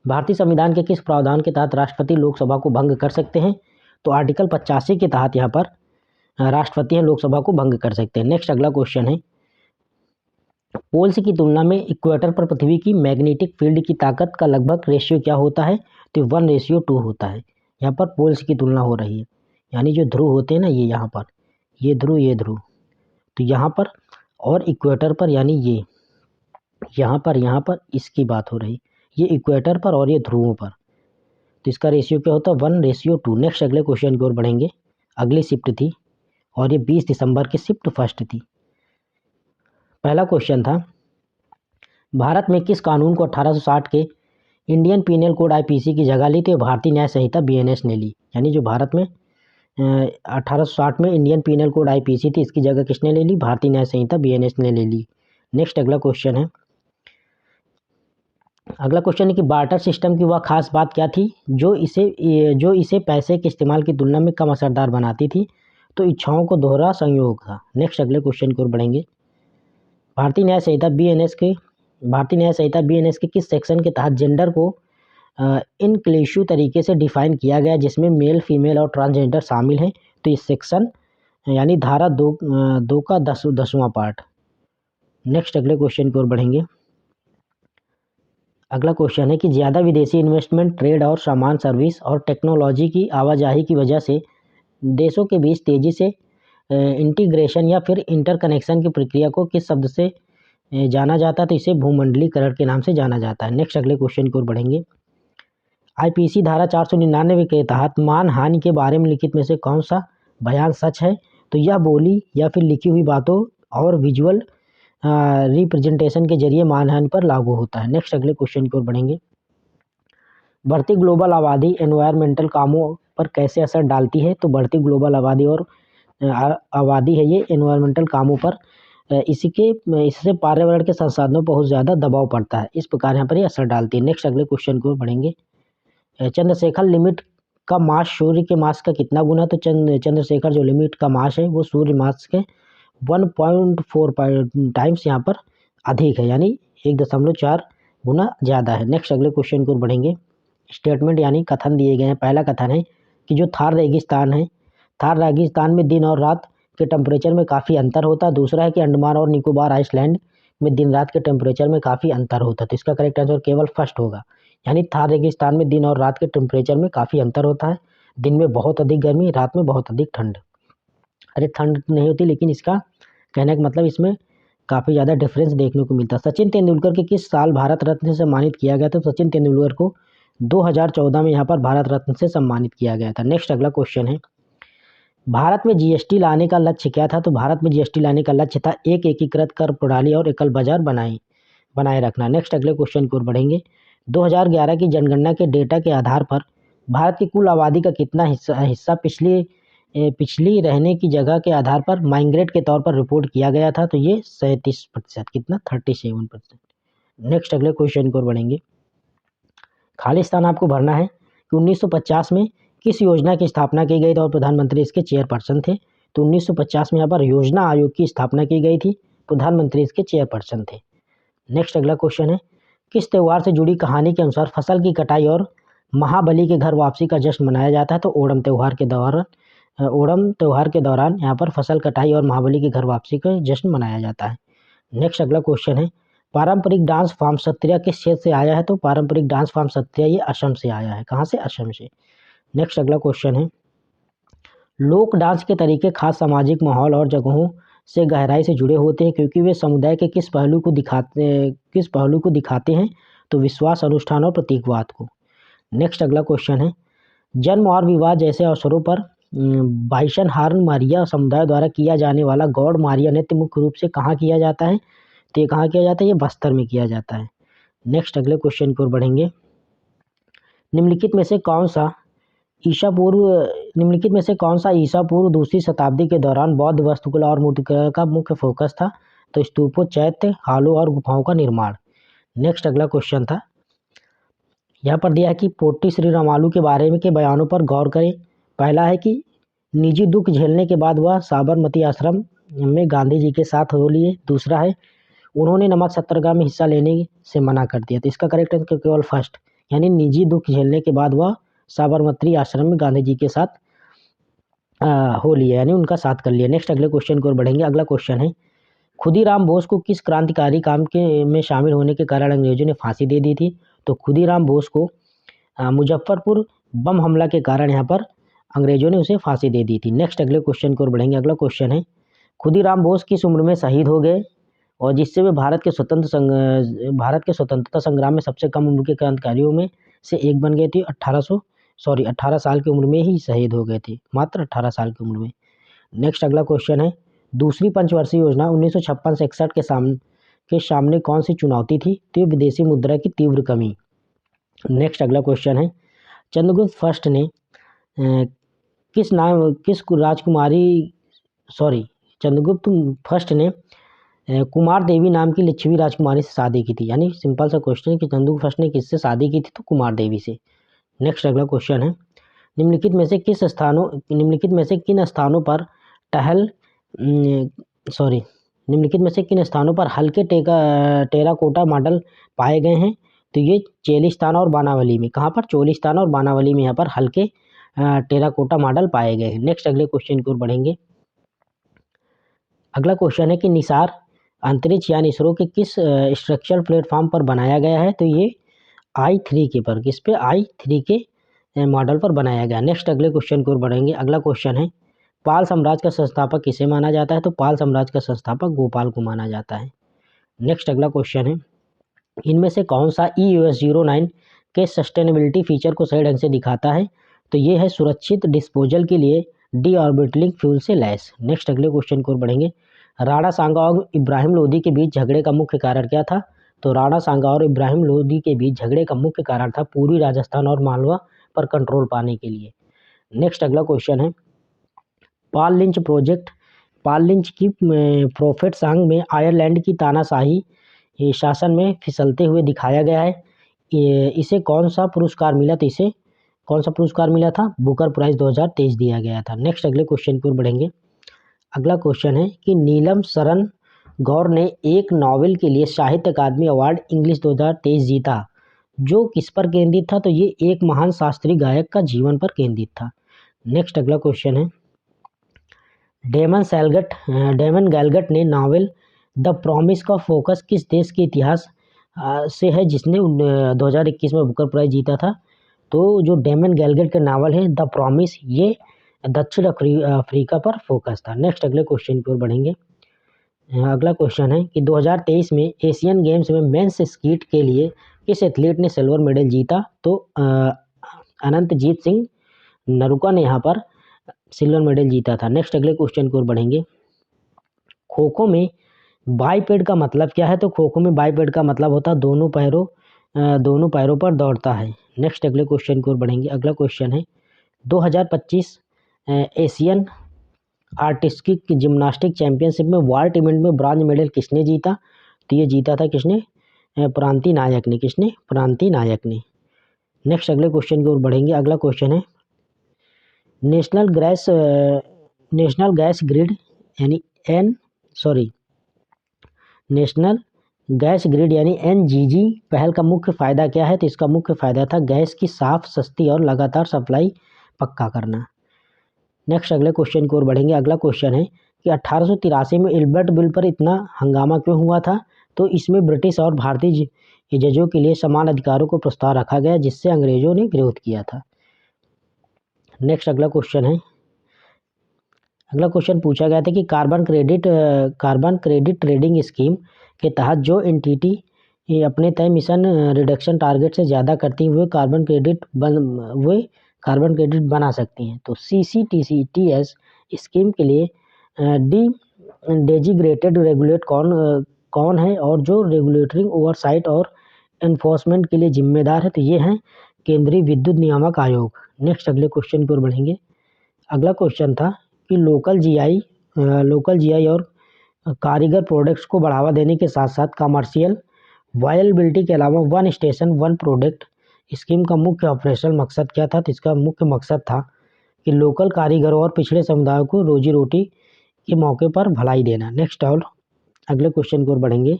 भारतीय संविधान के किस प्रावधान के तहत राष्ट्रपति लोकसभा को भंग कर सकते हैं? तो आर्टिकल 85 के तहत यहाँ पर राष्ट्रपति लोकसभा को भंग कर सकते हैं। नेक्स्ट अगला क्वेश्चन है, पोल्स की तुलना में इक्वेटर पर पृथ्वी की मैग्नेटिक फील्ड की ताकत का लगभग रेशियो क्या होता है? तो 1:2 होता है। यहाँ पर पोल्स की तुलना हो रही है, यानी जो ध्रुव होते हैं ना, ये यहाँ पर ये ध्रुव, तो यहाँ पर और इक्वेटर पर, यानी ये यहाँ पर इसकी बात हो रही, ये इक्वेटर पर और ये ध्रुवों पर, तो इसका रेशियो क्या होता है? 1:2। नेक्स्ट अगले क्वेश्चन की ओर बढ़ेंगे। अगली शिफ्ट थी और ये 20 दिसंबर की शिफ्ट फर्स्ट थी। पहला क्वेश्चन था, भारत में किस कानून को 1860 के इंडियन पीनल कोड आईपीसी की जगह ली? तो भारतीय न्याय संहिता बीएनएस ने ली। यानी जो भारत में 1860 में इंडियन पीनल कोड आईपीसी थी, इसकी जगह किसने ले ली? भारतीय न्याय संहिता बीएनएस ने ले ली। नेक्स्ट अगला क्वेश्चन है, कि बार्टर सिस्टम की वह खास बात क्या थी जो इसे पैसे के इस्तेमाल की तुलना में कम असरदार बनाती थी? तो इच्छाओं को दोहरा संयोग था। नेक्स्ट अगले क्वेश्चन की ओर बढ़ेंगे। भारतीय न्याय संहिता बीएनएस के किस सेक्शन के तहत जेंडर को इनक्लूसिव तरीके से डिफाइन किया गया, जिसमें मेल, फीमेल और ट्रांसजेंडर शामिल हैं? तो इस सेक्शन यानी धारा 2 का 10वां पार्ट। नेक्स्ट अगले क्वेश्चन की ओर बढ़ेंगे। अगला क्वेश्चन है कि ज़्यादा विदेशी इन्वेस्टमेंट, ट्रेड और सामान, सर्विस और टेक्नोलॉजी की आवाजाही की वजह से देशों के बीच तेज़ी से इंटीग्रेशन या फिर इंटरकनेक्शन की प्रक्रिया को किस शब्द से जाना जाता है? तो इसे भूमंडलीकरण के नाम से जाना जाता है। नेक्स्ट अगले क्वेश्चन की ओर बढ़ेंगे। आईपीसी धारा 499 के तहत मानहानि के बारे में लिखित में से कौन सा बयान सच है? तो यह बोली या फिर लिखी हुई बातों और विजुअल रिप्रेजेंटेशन के जरिए मानहानि पर लागू होता है। नेक्स्ट अगले क्वेश्चन की ओर बढ़ेंगे। बढ़ती ग्लोबल आबादी एनवायरमेंटल कामों पर कैसे असर डालती है? तो बढ़ती ग्लोबल आबादी और आबादी है ये एनवायरमेंटल कामों पर इससे पर्यावरण के संसाधनों पर बहुत ज़्यादा दबाव पड़ता है, इस प्रकार यहाँ पर ये असर डालती है। नेक्स्ट अगले क्वेश्चन की ओर बढ़ेंगे। चंद्रशेखर लिमिट का मास सूर्य के मास का कितना गुना? तो चंद्रशेखर जो लिमिट का मास है वो सूर्य मास के 1.4 टाइम्स यहाँ पर अधिक है, यानी 1.4 गुना ज़्यादा है। नेक्स्ट अगले क्वेश्चन की ओर बढ़ेंगे। स्टेटमेंट यानी कथन दिए गए हैं। पहला कथन है कि जो थार रेगिस्तान में दिन और रात के टेम्परेचर में काफ़ी अंतर होता है। दूसरा है कि अंडमान और निकोबार आइसलैंड में दिन रात के टेम्परेचर में काफ़ी अंतर होता है। तो इसका करेक्ट आंसर केवल फर्स्ट होगा, यानी थार रेगिस्तान में दिन और रात के टेम्परेचर में काफ़ी अंतर होता है। दिन में बहुत अधिक गर्मी, रात में बहुत अधिक ठंड। अरे ठंड नहीं होती, लेकिन इसका कहने का मतलब इसमें काफ़ी ज़्यादा डिफरेंस देखने को मिलता है। सचिन तेंदुलकर के किस साल भारत रत्न से सम्मानित किया गया था? तो सचिन तेंदुलकर को 2014 में यहाँ पर भारत रत्न से सम्मानित किया गया था। नेक्स्ट अगला क्वेश्चन है, भारत में जीएसटी लाने का लक्ष्य क्या था? तो भारत में जीएसटी लाने का लक्ष्य था एक एकीकृत कर प्रणाली और एकल बाजार बनाए रखना। नेक्स्ट अगले क्वेश्चन की ओर बढ़ेंगे। 2011 की जनगणना के डेटा के आधार पर भारत की कुल आबादी का कितना हिस्सा पिछली रहने की जगह के आधार पर माइग्रेट के तौर पर रिपोर्ट किया गया था? तो ये 37%, कितना 37%। नेक्स्ट अगले क्वेश्चन की ओर बढ़ेंगे। खालिस्तान आपको भरना है कि 1950 में किस योजना की स्थापना की गई थी और प्रधानमंत्री इसके चेयरपर्सन थे? तो 1950 में यहाँ पर योजना आयोग की स्थापना की गई थी, प्रधानमंत्री इसके चेयरपर्सन थे। नेक्स्ट अगला क्वेश्चन है, किस त्यौहार से जुड़ी कहानी के अनुसार फसल की कटाई और महाबली के घर वापसी का जश्न मनाया जाता है? तो ओणम त्यौहार के दौरान यहाँ पर फसल कटाई और महाबली के घर वापसी का जश्न मनाया जाता है। नेक्स्ट अगला क्वेश्चन है, पारंपरिक डांस फॉर्म सत्रिया किस क्षेत्र से आया है? तो पारंपरिक डांस फॉर्म सत्रिया ये असम से आया है। कहाँ से? असम से। नेक्स्ट अगला क्वेश्चन है, लोक डांस के तरीके खास सामाजिक माहौल और जगहों से गहराई से जुड़े होते हैं क्योंकि वे समुदाय के किस पहलू को दिखाते हैं? तो विश्वास, अनुष्ठान और प्रतीकवाद को। नेक्स्ट अगला क्वेश्चन है, जन्म और विवाह जैसे अवसरों पर बाइसन हार्न मारिया समुदाय द्वारा किया जाने वाला गौड़ मारिया नृत्य मुख्य रूप से कहाँ किया जाता है? तो ये कहाँ किया जाता है? ये बस्तर में किया जाता है। नेक्स्ट अगले क्वेश्चन की ओर बढ़ेंगे। निम्नलिखित में से कौन सा ईसा पूर्व निम्नलिखित में से कौन सा ईसा पूर्व दूसरी शताब्दी के दौरान बौद्ध वास्तुकला और मूर्तिकला का मुख्य फोकस था? तो स्तूपों, चैत्य, हालों और गुफाओं का निर्माण। नेक्स्ट अगला क्वेश्चन था, यहाँ पर दिया है कि पोट्टी श्री रामालू के बारे में के बयानों पर गौर करें। पहला है कि निजी दुख झेलने के बाद वह साबरमती आश्रम में गांधी जी के साथ हो लिए। दूसरा है उन्होंने नमक सत्याग्रह में हिस्सा लेने से मना कर दिया। तो इसका करेक्ट आंसर केवल फर्स्ट, यानी निजी दुख झेलने के बाद वह साबरमती आश्रम में गांधी जी के साथ हो लिया, यानी उनका साथ कर लिया। नेक्स्ट अगले क्वेश्चन की ओर बढ़ेंगे। अगला क्वेश्चन है, खुदीराम बोस को किस क्रांतिकारी काम के में शामिल होने के कारण अंग्रेजों ने फांसी दे दी थी? तो खुदीराम बोस को मुजफ्फरपुर बम हमला के कारण यहाँ पर अंग्रेजों ने उसे फांसी दे दी थी। नेक्स्ट अगले क्वेश्चन की ओर बढ़ेंगे। अगला क्वेश्चन है, खुदीराम बोस किस उम्र में शहीद हो गए और जिससे वे भारत के स्वतंत्रता संग्राम में सबसे कम उम्र के क्रांतिकारियों में से एक बन गए थे? 18 साल की उम्र में ही शहीद हो गए थे, मात्र 18 साल की उम्र में। नेक्स्ट अगला क्वेश्चन है, दूसरी पंचवर्षीय योजना 1956 से 61 के सामने कौन सी चुनौती थी? तो विदेशी मुद्रा की तीव्र कमी। नेक्स्ट अगला क्वेश्चन है, चंद्रगुप्त फर्स्ट ने चंद्रगुप्त फर्स्ट ने कुमार देवी नाम की लिच्छवी राजकुमारी से शादी की थी। यानी सिंपल सा क्वेश्चन है कि चंद्रगुप्त फर्स्ट ने किससे शादी की थी? तो कुमार देवी से। नेक्स्ट अगला क्वेश्चन है, निम्नलिखित में से किन स्थानों पर हल्के टेराकोटा मॉडल पाए गए हैं? तो ये चेलिस्तान और बानावली में। कहाँ पर? चोलिस्तान और बानावली में यहाँ पर हल्के टेराकोटा मॉडल पाए गए हैं। नेक्स्ट अगले क्वेश्चन की ओर बढ़ेंगे। अगला क्वेश्चन है कि निसार अंतरिक्ष यान इसरो के किस स्ट्रक्चरल प्लेटफॉर्म पर बनाया गया है? तो ये I3 के पर, किस पे? I3 के मॉडल पर बनाया गया। नेक्स्ट अगले क्वेश्चन की ओर बढ़ेंगे। अगला क्वेश्चन है, पाल साम्राज्य का संस्थापक किसे माना जाता है? तो पाल साम्राज्य का संस्थापक गोपाल को माना जाता है। नेक्स्ट अगला क्वेश्चन है, इनमें से कौन सा EUS-09 के सस्टेनेबिलिटी फीचर को सही ढंग से दिखाता है? तो ये है सुरक्षित डिस्पोजल के लिए डी ऑर्बिटलिंग फ्यूल से लैस। नेक्स्ट अगले क्वेश्चन की ओर बढ़ेंगे। राणा सांगा और इब्राहिम लोदी के बीच झगड़े का मुख्य कारण क्या था? तो राणा सांगा और इब्राहिम लोदी के बीच झगड़े का मुख्य कारण था पूर्वी राजस्थान और मालवा पर कंट्रोल पाने के लिए। नेक्स्ट अगला क्वेश्चन है, पाल लिंच की प्रोफेट सॉन्ग में आयरलैंड की तानाशाही शासन में फिसलते हुए दिखाया गया है। इसे कौन सा पुरस्कार मिला? तो इसे कौन सा पुरस्कार मिला था? बुकर प्राइज 2023 दिया गया था। नेक्स्ट अगले क्वेश्चन की ओर बढ़ेंगे। अगला क्वेश्चन है कि नीलम शरण गौर ने एक नॉवेल के लिए साहित्य अकादमी अवार्ड इंग्लिश 2023 जीता, जो किस पर केंद्रित था? तो ये एक महान शास्त्रीय गायक का जीवन पर केंद्रित था। नेक्स्ट अगला क्वेश्चन है, डेमन गैलगट ने नॉवेल द प्रॉमिस का फोकस किस देश के इतिहास से है जिसने 2021 में बुकर प्राइज जीता था? तो जो डेमन गैलगट का नावल है द प्रॉमिस, ये दक्षिण अफ्रीका पर फोकस था। नेक्स्ट अगले क्वेश्चन की ओर बढ़ेंगे। अगला क्वेश्चन है कि 2023 में एशियन गेम्स में मेंस स्कीट के लिए किस एथलीट ने सिल्वर मेडल जीता? तो अनंतजीत सिंह नरूका ने यहाँ पर सिल्वर मेडल जीता था। नेक्स्ट अगले क्वेश्चन की ओर बढ़ेंगे। खो खो में बाईपेड का मतलब क्या है? तो खो खो में बाईपेड का मतलब होता है दोनों पैरों पर दौड़ता है। नेक्स्ट अगले क्वेश्चन की ओर बढ़ेंगे। अगला क्वेश्चन है, 2025 एशियन आर्टिस्टिक जिम्नास्टिक चैंपियनशिप में वाल्ट इवेंट में ब्रॉन्ज मेडल किसने जीता? तो ये जीता था किसने? प्रांति नायक ने। किसने? प्रांति नायक ने। नेक्स्ट अगले क्वेश्चन की ओर बढ़ेंगे। अगला क्वेश्चन है, नेशनल गैस ग्रिड यानी NGG पहल का मुख्य फ़ायदा क्या है? तो इसका मुख्य फ़ायदा था गैस की साफ, सस्ती और लगातार सप्लाई पक्का करना। नेक्स्ट अगले क्वेश्चन की ओर बढ़ेंगे। अगला क्वेश्चन है कि 1883 में इल्बर्ट बिल पर इतना हंगामा क्यों हुआ था? तो इसमें ब्रिटिश और भारतीय जजों के लिए समान अधिकारों को प्रस्ताव रखा गया, जिससे अंग्रेजों ने विरोध किया था। नेक्स्ट अगला क्वेश्चन पूछा गया था कि कार्बन क्रेडिट ट्रेडिंग स्कीम के तहत जो एंटिटी अपने तय मिशन रिडक्शन टारगेट से ज़्यादा करती हैं वे कार्बन क्रेडिट बना सकती हैं। तो CCTS स्कीम के लिए डेजिग्नेटेड रेगुलेट कौन है और जो रेगुलेटरी ओवरसाइट और एनफोर्समेंट के लिए जिम्मेदार है? तो ये हैं केंद्रीय विद्युत नियामक आयोग। नेक्स्ट अगले क्वेश्चन की ओर बढ़ेंगे। अगला क्वेश्चन था कि लोकल जीआई और कारीगर प्रोडक्ट्स को बढ़ावा देने के साथ साथ कमर्शियल वायबिलिटी के अलावा one station one product scheme का मुख्य ऑपरेशनल मकसद क्या था? तो इसका मुख्य मकसद था कि लोकल कारीगरों और पिछड़े समुदायों को रोजी रोटी के मौके पर भलाई देना। नेक्स्ट और अगले क्वेश्चन की ओर बढ़ेंगे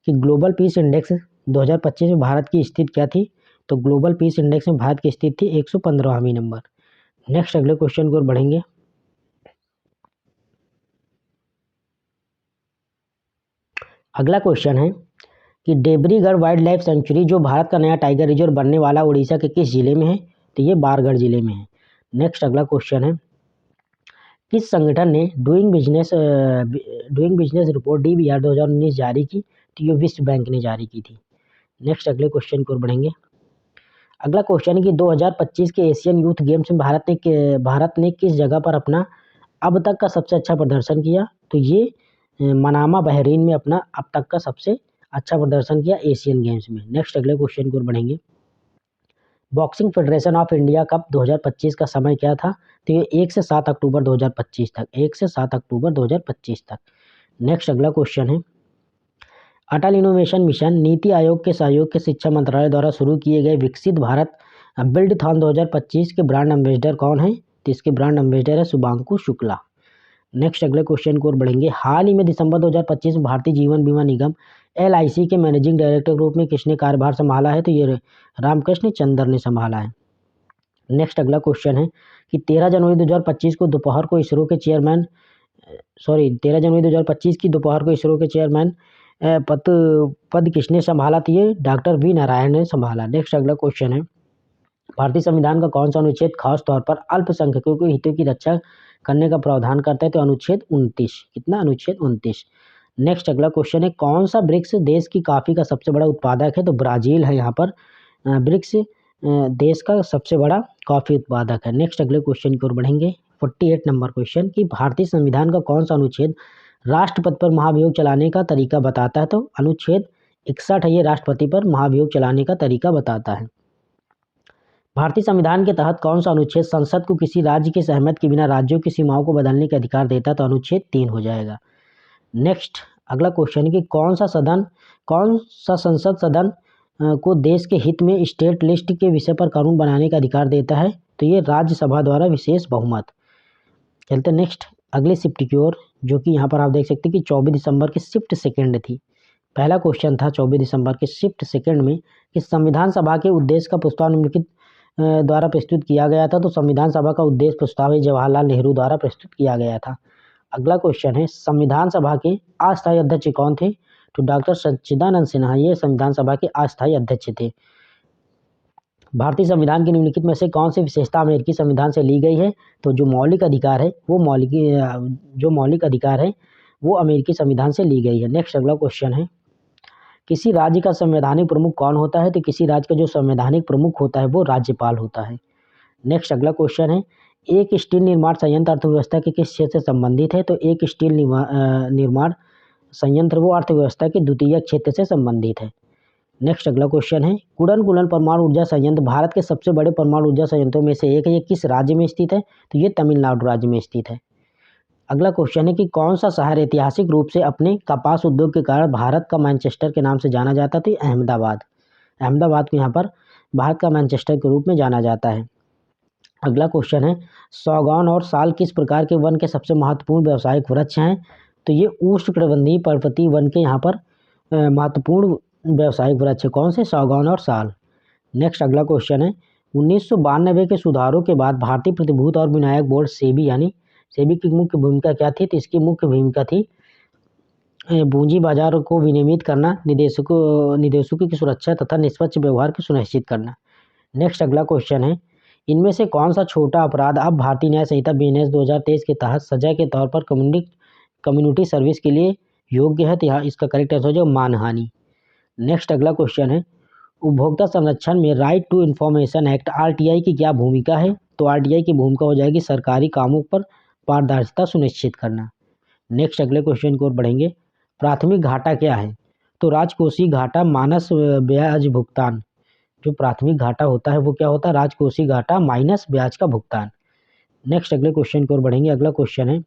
कि ग्लोबल पीस इंडेक्स 2025 में भारत की स्थिति क्या थी? तो ग्लोबल पीस इंडेक्स में भारत की स्थिति थी 115वां नंबर। नेक्स्ट अगले क्वेश्चन की ओर बढ़ेंगे। अगला क्वेश्चन है कि देब्रीगढ़ वाइल्ड लाइफ सेंचुरी जो भारत का नया टाइगर रिजर्व बनने वाला उड़ीसा के किस जिले में है? तो ये बारगढ़ जिले में है। नेक्स्ट अगला क्वेश्चन है किस संगठन ने डूइंग बिजनेस रिपोर्ट DBR 2019 जारी की? तो ये विश्व बैंक ने जारी की थी। नेक्स्ट अगले क्वेश्चन की ओर बढ़ेंगे। अगला क्वेश्चन है कि 2025 के एशियन यूथ गेम्स में भारत ने किस जगह पर अपना अब तक का सबसे अच्छा प्रदर्शन किया? तो ये मनामा बहरीन में अपना अब तक का सबसे अच्छा प्रदर्शन किया एशियन गेम्स में। नेक्स्ट अगले क्वेश्चन की ओर बढ़ेंगे। Boxing federation of India cup 2025 का समय क्या था? तो ये 1 से 7 अक्टूबर 2025 तक 1 से 7 अक्टूबर 2025 तक। नेक्स्ट अगला क्वेश्चन है अटल इनोवेशन मिशन नीति आयोग के सहयोग के शिक्षा मंत्रालय द्वारा शुरू किए गए विकसित भारत बिल्डथॉन 2025 के ब्रांड एम्बेसडर कौन है? तो इसके ब्रांड एम्बेसडर है शुभांकु शुक्ला। नेक्स्ट अगले क्वेश्चन की ओर बढ़ेंगे। हाल ही में दिसंबर 2025 में भारतीय जीवन बीमा निगम LIC के मैनेजिंग डायरेक्टर के रूप में किसने कार्यभार संभाला है? तो ये रामकृष्ण चंद्र ने संभाला है। नेक्स्ट अगला क्वेश्चन है कि 13 जनवरी 2025 को दोपहर को इसरो के चेयरमैन 13 जनवरी 2025 की दोपहर को इसरो के चेयरमैन पद किसने संभाला? तो ये डॉक्टर V नारायण ने संभाला। नेक्स्ट अगला क्वेश्चन है भारतीय संविधान का कौन सा अनुच्छेद खास तौर पर अल्पसंख्यकों के हितों की रक्षा करने का प्रावधान करता है? तो अनुच्छेद 29। कितना? अनुच्छेद 29। नेक्स्ट अगला क्वेश्चन है कौन सा ब्रिक्स देश की कॉफी का सबसे बड़ा उत्पादक है? तो ब्राजील है यहाँ पर ब्रिक्स देश का सबसे बड़ा कॉफी उत्पादक है। नेक्स्ट अगले क्वेश्चन की ओर बढ़ेंगे। 48 नंबर क्वेश्चन कि भारतीय संविधान का कौन सा अनुच्छेद राष्ट्रपति पर महाभियोग चलाने का तरीका बताता है? तो अनुच्छेद 61 है, ये राष्ट्रपति पर महाभियोग चलाने का तरीका बताता है। भारतीय संविधान के तहत कौन सा अनुच्छेद संसद को किसी राज्य के सहमति के बिना राज्यों की सीमाओं को बदलने का अधिकार देता है? तो अनुच्छेद 3 हो जाएगा। नेक्स्ट अगला क्वेश्चन है कि कौन सा संसद सदन को देश के हित में स्टेट लिस्ट के विषय पर कानून बनाने का अधिकार देता है? तो ये राज्यसभा द्वारा विशेष बहुमत। चलते नेक्स्ट अगले शिफ्ट की ओर, जो कि यहाँ पर आप देख सकते हैं कि 24 दिसंबर की शिफ्ट सेकंड थी। पहला क्वेश्चन था 24 दिसंबर के शिफ्ट सेकंड में कि संविधान सभा के उद्देश्य का प्रस्ताव निम्नलिखित द्वारा प्रस्तुत किया गया था। तो संविधान सभा का उद्देश्य प्रस्ताव जवाहरलाल नेहरू द्वारा प्रस्तुत किया गया था। अगला क्वेश्चन है संविधान सभा के अस्थायी अध्यक्ष कौन थे? तो डॉक्टर सच्चिदानंद सिन्हा ये संविधान सभा के अस्थायी अध्यक्ष थे। भारतीय संविधान की निम्नलिखित में से कौन सी विशेषता अमेरिकी संविधान से ली गई है? तो जो मौलिक अधिकार है वो अमेरिकी संविधान से ली गई है। नेक्स्ट अगला क्वेश्चन है किसी राज्य का संवैधानिक प्रमुख कौन होता है? तो किसी राज्य का जो संवैधानिक प्रमुख होता है वो राज्यपाल होता है। नेक्स्ट अगला क्वेश्चन है एक स्टील निर्माण संयंत्र अर्थव्यवस्था के किस क्षेत्र से संबंधित है? तो एक स्टील निर्माण संयंत्र वो अर्थव्यवस्था के द्वितीय क्षेत्र से संबंधित है। नेक्स्ट अगला क्वेश्चन है कुडनकुलन परमाणु ऊर्जा संयंत्र भारत के सबसे बड़े परमाणु ऊर्जा संयंत्रों में से एक है, ये किस राज्य में स्थित है? तो ये तमिलनाडु राज्य में स्थित है। अगला क्वेश्चन है कि कौन सा शहर ऐतिहासिक रूप से अपने कपास उद्योग के कारण भारत का मैनचेस्टर के नाम से जाना जाता था? तो अहमदाबाद को यहाँ पर भारत का मैनचेस्टर के रूप में जाना जाता है। अगला क्वेश्चन है सागौन और साल किस प्रकार के वन के सबसे महत्वपूर्ण व्यावसायिक वृक्ष हैं? तो ये उष्णकटिबंधीय पर्वतीय वन के यहाँ पर महत्वपूर्ण व्यावसायिक वृक्ष है। कौन से? सागौन और साल। नेक्स्ट अगला क्वेश्चन है 1992 के सुधारों के बाद भारतीय प्रतिभूति और विनिमय बोर्ड सेबी की मुख्य भूमिका क्या थी? तो इसकी मुख्य भूमिका थी पूंजी बाजार को विनियमित करना, निवेशकों की सुरक्षा तथा निष्पक्ष व्यवहार को सुनिश्चित करना। नेक्स्ट अगला क्वेश्चन है इनमें से कौन सा छोटा अपराध अब भारतीय न्याय संहिता BNS 2023 के तहत सजा के तौर पर कम्युनिटी सर्विस के लिए योग्य है? तो यहाँ इसका करेक्ट आंसर हो जाएगा मानहानि। नेक्स्ट अगला क्वेश्चन है उपभोक्ता संरक्षण में right to information act RTI की क्या भूमिका है? तो RTI की भूमिका हो जाएगी सरकारी कामों पर पारदर्शिता सुनिश्चित करना। नेक्स्ट अगले क्वेश्चन की ओर बढ़ेंगे प्राथमिक घाटा क्या है? तो राजकोषीय घाटा, मानस ब्याज भुगतान, जो प्राथमिक घाटा होता है वो क्या होता है, राजकोषीय घाटा माइनस ब्याज का भुगतान। नेक्स्ट अगले क्वेश्चन की ओर बढ़ेंगे। अगला क्वेश्चन है,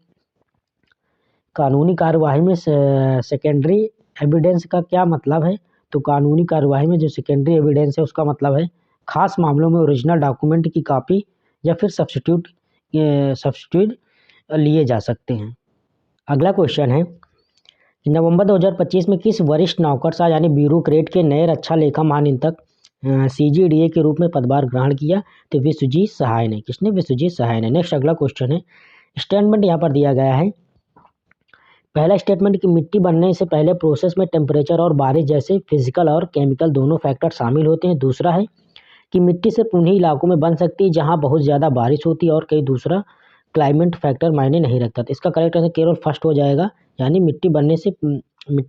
कानूनी कार्यवाही में सेकेंडरी एविडेंस का क्या मतलब है। तो कानूनी कार्यवाही में जो सेकेंडरी एविडेंस है उसका मतलब है खास मामलों में ओरिजिनल डॉक्यूमेंट की कॉपी या फिर सब्स्टिट्यूट लिए जा सकते हैं। अगला क्वेश्चन है, नवंबर 2025 में किस वरिष्ठ नौकरशाह यानी ब्यूरोक्रेट के नए रक्षा लेखा महानियंत्रक CGDA के रूप में पदभार ग्रहण किया। तो विश्वजीत सहाय ने। किसने? विश्वजीत सहाय ने। नेक्स्ट अगला क्वेश्चन है, स्टेटमेंट यहाँ पर दिया गया है। पहला स्टेटमेंट कि मिट्टी बनने से पहले प्रोसेस में टेम्परेचर और बारिश जैसे फिजिकल और केमिकल दोनों फैक्टर शामिल होते हैं। दूसरा है कि मिट्टी सिर्फ उन्हीं इलाकों में बन सकती है जहां बहुत ज़्यादा बारिश होती है और कई दूसरा क्लाइमेट फैक्टर मायने नहीं रखता। तो इसका करेक्ट आंसर केवल फर्स्ट हो जाएगा, यानी मिट्टी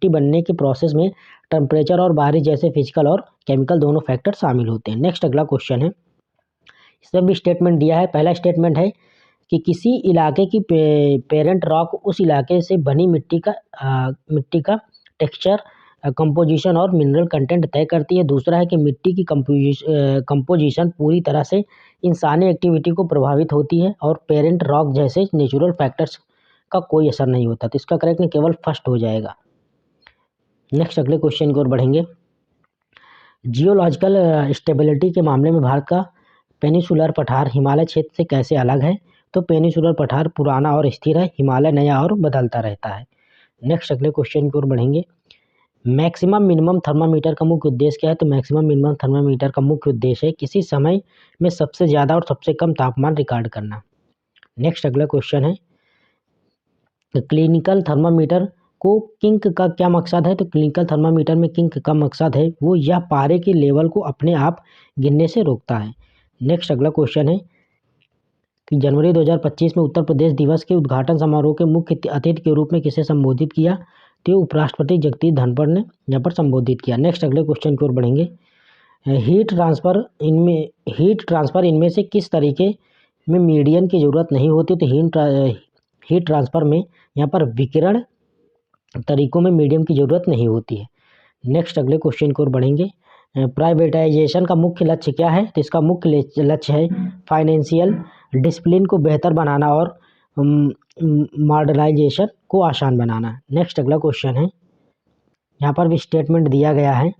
बनने के प्रोसेस में टेम्परेचर और बारिश जैसे फिजिकल और केमिकल दोनों फैक्टर शामिल होते हैं। नेक्स्ट अगला क्वेश्चन है, इसमें भी स्टेटमेंट दिया है। पहला स्टेटमेंट है कि किसी इलाके की पेरेंट रॉक उस इलाके से बनी मिट्टी का टेक्सचर, कंपोजिशन और मिनरल कंटेंट तय करती है। दूसरा है कि मिट्टी की कंपोजिशन पूरी तरह से इंसानी एक्टिविटी को प्रभावित होती है और पेरेंट रॉक जैसे नेचुरल फैक्टर्स का कोई असर नहीं होता। तो इसका करेक्ट नहीं केवल फर्स्ट हो जाएगा। नेक्स्ट अगले क्वेश्चन की ओर बढ़ेंगे। जियोलॉजिकल स्टेबिलिटी के मामले में भारत का पेनिसुलर पठार हिमालय क्षेत्र से कैसे अलग है। तो पेनिसुलर पठार पुराना और स्थिर है, हिमालय नया और बदलता रहता है। नेक्स्ट अगले क्वेश्चन की ओर बढ़ेंगे। मैक्सिमम मिनिमम थर्मामीटर का मुख्य उद्देश्य क्या है। तो मैक्सिमम मिनिमम थर्मामीटर का मुख्य उद्देश्य है किसी समय में सबसे ज़्यादा और सबसे कम तापमान रिकॉर्ड करना। नेक्स्ट अगला क्वेश्चन है, क्लिनिकल थर्मामीटर को किंक का क्या मकसद है। तो क्लिनिकल थर्मामीटर में किंक का मकसद है वो यह पारे के लेवल को अपने आप गिरने से रोकता है। नेक्स्ट अगला क्वेश्चन है कि जनवरी 2025 में उत्तर प्रदेश दिवस के उद्घाटन समारोह के मुख्य अतिथि के रूप में किसे संबोधित किया। तो उपराष्ट्रपति जगदीप धनखड़ ने यहाँ पर संबोधित किया। नेक्स्ट अगले क्वेश्चन की ओर बढ़ेंगे। हीट ट्रांसफ़र इनमें से किस तरीके में मीडियम की ज़रूरत नहीं होती। तो हीट ट्रांसफ़र में यहाँ पर विकिरण तरीकों में मीडियम की ज़रूरत नहीं होती है। नेक्स्ट अगले क्वेश्चन की ओर बढ़ेंगे। प्राइवेटाइजेशन का मुख्य लक्ष्य क्या है। तो इसका मुख्य लक्ष्य है फाइनेंशियल डिसिप्लिन को बेहतर बनाना और मॉडर्नाइजेशन को आसान बनाना। नेक्स्ट अगला क्वेश्चन है, यहाँ पर भी स्टेटमेंट दिया गया है।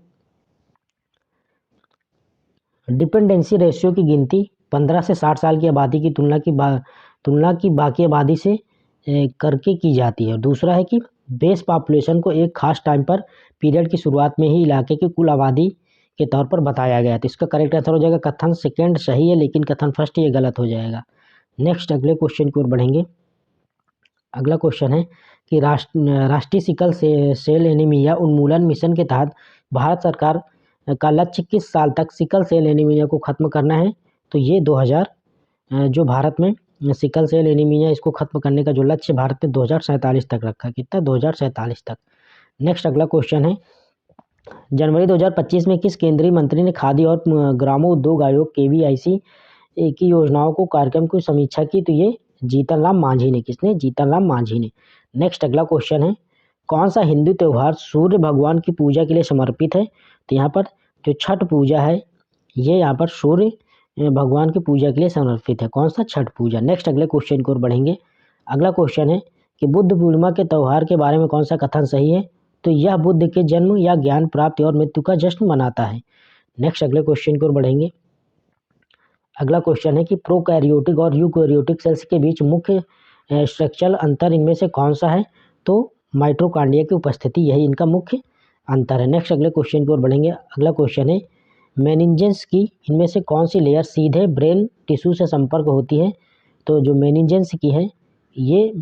डिपेंडेंसी रेशियो की गिनती 15 से 60 साल की आबादी की तुलना की बाकी आबादी से करके की जाती है। दूसरा है कि बेस पॉपुलेशन को एक खास टाइम पर पीरियड की शुरुआत में ही इलाके की कुल आबादी के तौर पर बताया गया है। तो इसका करेक्ट आंसर हो जाएगा कथन सेकेंड सही है, लेकिन कथन फर्स्ट ये गलत हो जाएगा। नेक्स्ट अगले क्वेश्चन की ओर बढ़ेंगे। अगला क्वेश्चन है कि राष्ट्रीय सिकल सेल एनीमिया उन्मूलन मिशन के तहत भारत सरकार का लक्ष्य किस साल तक सिकल सेल एनीमिया को ख़त्म करना है। तो ये 2000 जो भारत में सिकल सेल एनीमिया इसको ख़त्म करने का जो लक्ष्य भारत ने 2047 तक रखा। कितना? 2047 तक। नेक्स्ट अगला क्वेश्चन है, जनवरी 2025 में किस केंद्रीय मंत्री ने खादी और ग्रामोद्योग आयोग KVIC की योजनाओं को कार्यक्रम की समीक्षा की। तो ये जीतन राम मांझी ने। किसने? जीतन राम मांझी ने। नेक्स्ट अगला क्वेश्चन है, कौन सा हिंदू त्यौहार सूर्य भगवान की पूजा के लिए समर्पित है। तो यहाँ पर जो छठ पूजा है ये यहाँ पर सूर्य भगवान की पूजा के लिए समर्पित है। कौन सा? छठ पूजा। नेक्स्ट अगले क्वेश्चन की ओर बढ़ेंगे। अगला क्वेश्चन है कि बुद्ध पूर्णिमा के त्यौहार के बारे में कौन सा कथन सही है। तो यह बुद्ध के जन्म या ज्ञान प्राप्ति और मृत्यु का जश्न मनाता है। नेक्स्ट अगले क्वेश्चन की ओर बढ़ेंगे। अगला क्वेश्चन है कि प्रोकैरियोटिक और यूकैरियोटिक सेल्स के बीच मुख्य स्ट्रक्चरल अंतर इनमें से कौन सा है। तो माइटोकॉन्ड्रिया की उपस्थिति यही इनका मुख्य अंतर है। नेक्स्ट अगले क्वेश्चन की ओर बढ़ेंगे। अगला क्वेश्चन है, मेनिंजेस की इनमें से कौन सी लेयर सीधे ब्रेन टिश्यू से संपर्क होती है। तो जो मेनिंजेस की है ये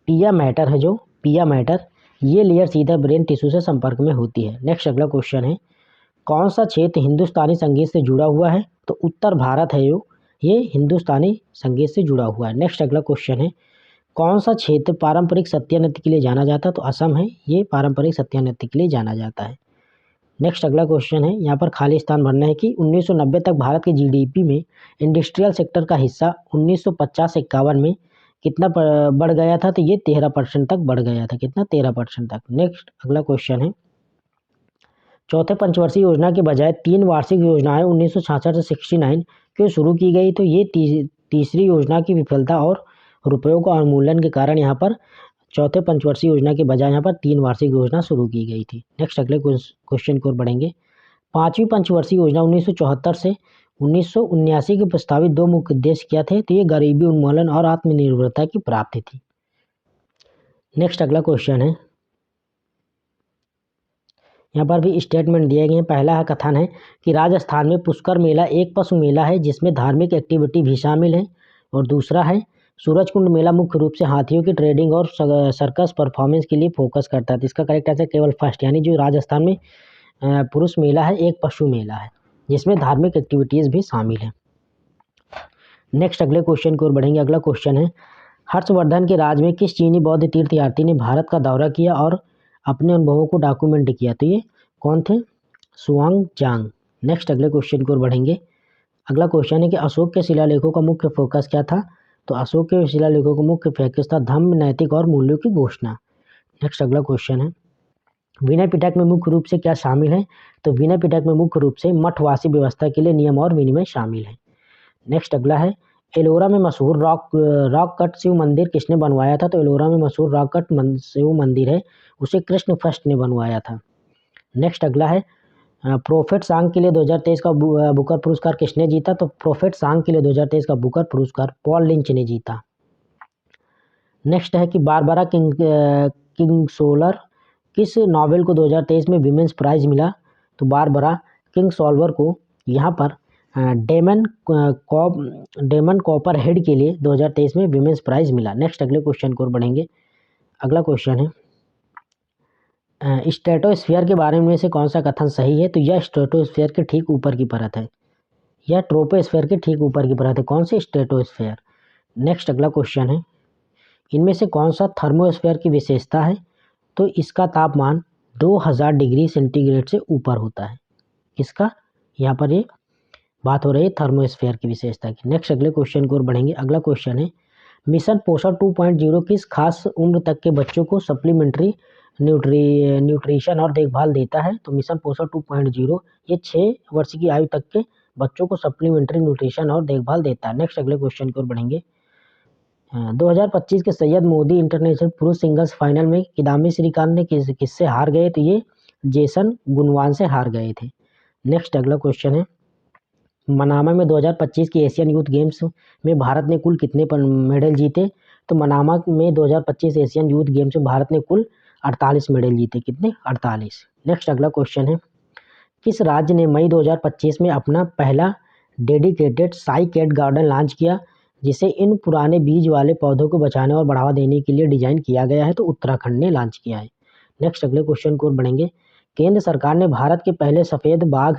पिया मैटर है, जो पिया मैटर ये लेयर सीधा ब्रेन टिश्यू से संपर्क में होती है। नेक्स्ट अगला क्वेश्चन है, कौन सा क्षेत्र हिंदुस्तानी संगीत से जुड़ा हुआ है। तो उत्तर भारत है ये हिंदुस्तानी संगीत से जुड़ा हुआ है। नेक्स्ट अगला क्वेश्चन है, कौन सा क्षेत्र पारंपरिक सत्या नृत्य के लिए जाना जाता है। तो असम है, ये पारंपरिक सत्या नृत्य के लिए जाना जाता है। नेक्स्ट अगला क्वेश्चन है, यहाँ पर खाली स्थान भरना है कि 1990 तक भारत के GDP में इंडस्ट्रियल सेक्टर का हिस्सा 1950-51 में कितना बढ़ गया था। तो ये 13% तक बढ़ गया था। कितना? 13% तक। नेक्स्ट अगला क्वेश्चन है, चौथे पंचवर्षीय योजना के बजाय 3 वार्षिक योजनाएं 1966 से 69 क्यों शुरू की गई? तो ये तीसरी योजना की विफलता और रुपयों का अवमूल्यन के कारण यहाँ पर चौथे पंचवर्षीय योजना के बजाय यहाँ पर 3 वार्षिक योजना शुरू की गई थी। नेक्स्ट अगले क्वेश्चन की ओर बढ़ेंगे। 5वीं पंचवर्षीय योजना 1974 से 1979 के प्रस्तावित 2 मुख्य उद्देश्य क्या थे? तो ये गरीबी उन्मूलन और आत्मनिर्भरता की प्राप्ति थी। नेक्स्ट अगला क्वेश्चन है, यहाँ पर भी स्टेटमेंट दिए गए हैं। पहला कथन है कि राजस्थान में पुष्कर मेला एक पशु मेला है जिसमें धार्मिक एक्टिविटी भी शामिल है। और दूसरा है सूरजकुंड मेला मुख्य रूप से हाथियों की ट्रेडिंग और सर्कस परफॉर्मेंस के लिए फोकस करता है। तो इसका करेक्ट आंसर केवल फर्स्ट, यानी जो राजस्थान में पुरुष मेला है एक पशु मेला है जिसमें धार्मिक एक्टिविटीज़ भी शामिल है। नेक्स्ट अगले क्वेश्चन की ओर बढ़ेंगे। अगला क्वेश्चन है, हर्षवर्धन के राज में किस चीनी बौद्ध तीर्थयात्री ने भारत का दौरा किया और अपने अनुभवों को डॉक्यूमेंट किया? तो ये कौन थे? सुआंगजांग। नेक्स्ट अगले क्वेश्चन की ओर बढ़ेंगे। अगला क्वेश्चन है कि अशोक के शिलालेखों का मुख्य फोकस क्या था? तो अशोक के शिलालेखों का मुख्य फोकस था धम्म, नैतिक और मूल्यों की घोषणा। नेक्स्ट अगला क्वेश्चन है, विनय पिटक में मुख्य रूप से क्या शामिल है? तो विनय पिटक में मुख्य रूप से मठवासी व्यवस्था के लिए नियम और विनिमय शामिल है। नेक्स्ट अगला है, एलोरा में मशहूर रॉक कट शिव मंदिर किसने बनवाया था? तो एलोरा में मशहूर रॉक कट शिव मंदिर है, उसे कृष्ण फर्स्ट ने बनवाया था। नेक्स्ट अगला है, प्रोफेट सांग के लिए 2023 का बुकर पुरस्कार किसने जीता? तो प्रोफेट सांग के लिए 2023 का बुकर पुरस्कार पॉल लिंच ने जीता। नेक्स्ट है कि बारबरा किंगसोलर किस नॉवेल को 2023 में विमेंस प्राइज मिला? तो बारबरा किंगसोलर को यहाँ पर डेमन कॉपर हेड के लिए 2023 में विमेंस प्राइज मिला। नेक्स्ट अगले क्वेश्चन को बढ़ेंगे। अगला क्वेश्चन है, स्ट्रेटोस्फीयर के बारे में से कौन सा कथन सही है? तो यह स्ट्रेटोस्फीयर के ठीक ऊपर की परत है, यह ट्रोपोस्फीयर के ठीक ऊपर की परत है। कौन सी? स्ट्रेटोस्फीयर। नेक्स्ट अगला क्वेश्चन है, इनमें से कौन सा थर्मोस्फीयर की विशेषता है? तो इसका तापमान 2000 डिग्री सेंटीग्रेड से ऊपर होता है। किसका? यहाँ पर ये बात हो रही है थर्मोस्फीयर की विशेषता की। नेक्स्ट अगले क्वेश्चन की ओर बढ़ेंगे। अगला क्वेश्चन है, मिशन पोषण 2.0 किस खास उम्र तक के बच्चों को सप्लीमेंट्री न्यूट्रिशन और देखभाल देता है? तो मिशन पोषण 2.0 ये 6 वर्ष की आयु तक के बच्चों को सप्लीमेंट्री न्यूट्रिशन और देखभाल देता है। नेक्स्ट अगले क्वेश्चन की ओर बढ़ेंगे। 2025 के सैयद मोदी इंटरनेशनल पुरुष सिंगल्स फाइनल में किदाम्बी श्रीकांत ने किससे हार गए? तो ये जेसन गुनवान से हार गए थे। नेक्स्ट अगला क्वेश्चन है, मनामा में 2025 की एशियन यूथ गेम्स में भारत ने कुल कितने मेडल जीते? तो मनामा में 2025 एशियन यूथ गेम्स में भारत ने कुल 48 मेडल जीते। कितने? 48। नेक्स्ट अगला क्वेश्चन है, किस राज्य ने मई 2025 में अपना पहला डेडिकेटेड साई कैट गार्डन लॉन्च किया जिसे इन पुराने बीज वाले पौधों को बचाने और बढ़ावा देने के लिए डिजाइन किया गया है? तो उत्तराखंड ने लॉन्च किया है। नेक्स्ट अगले क्वेश्चन को बढ़ेंगे। केंद्र सरकार ने भारत के पहले सफ़ेद बाघ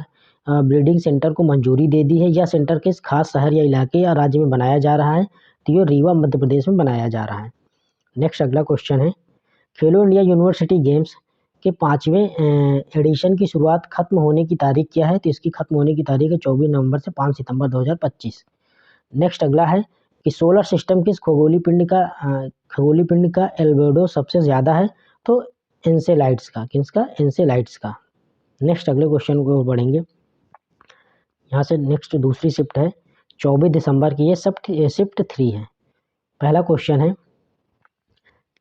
ब्रीडिंग सेंटर को मंजूरी दे दी है। यह सेंटर किस खास शहर या इलाके या राज्य में बनाया जा रहा है? तो ये रीवा मध्य प्रदेश में बनाया जा रहा है। नेक्स्ट अगला क्वेश्चन है, खेलो इंडिया यूनिवर्सिटी गेम्स के 5वें एडिशन की शुरुआत खत्म होने की तारीख क्या है? तो इसकी खत्म होने की तारीख है 24 नवंबर से 5 सितंबर 2025। नेक्स्ट अगला है कि सोलर सिस्टम किस खगोलीय पिंड का एल्बेडो सबसे ज़्यादा है? तो एंसेलाइड्स का। किसका? एंसेलाइड्स का। नेक्स्ट अगले क्वेश्चन को बढ़ेंगे। यहाँ से नेक्स्ट दूसरी शिफ्ट है 24 दिसंबर की, ये शिफ्ट 3 है। पहला क्वेश्चन है,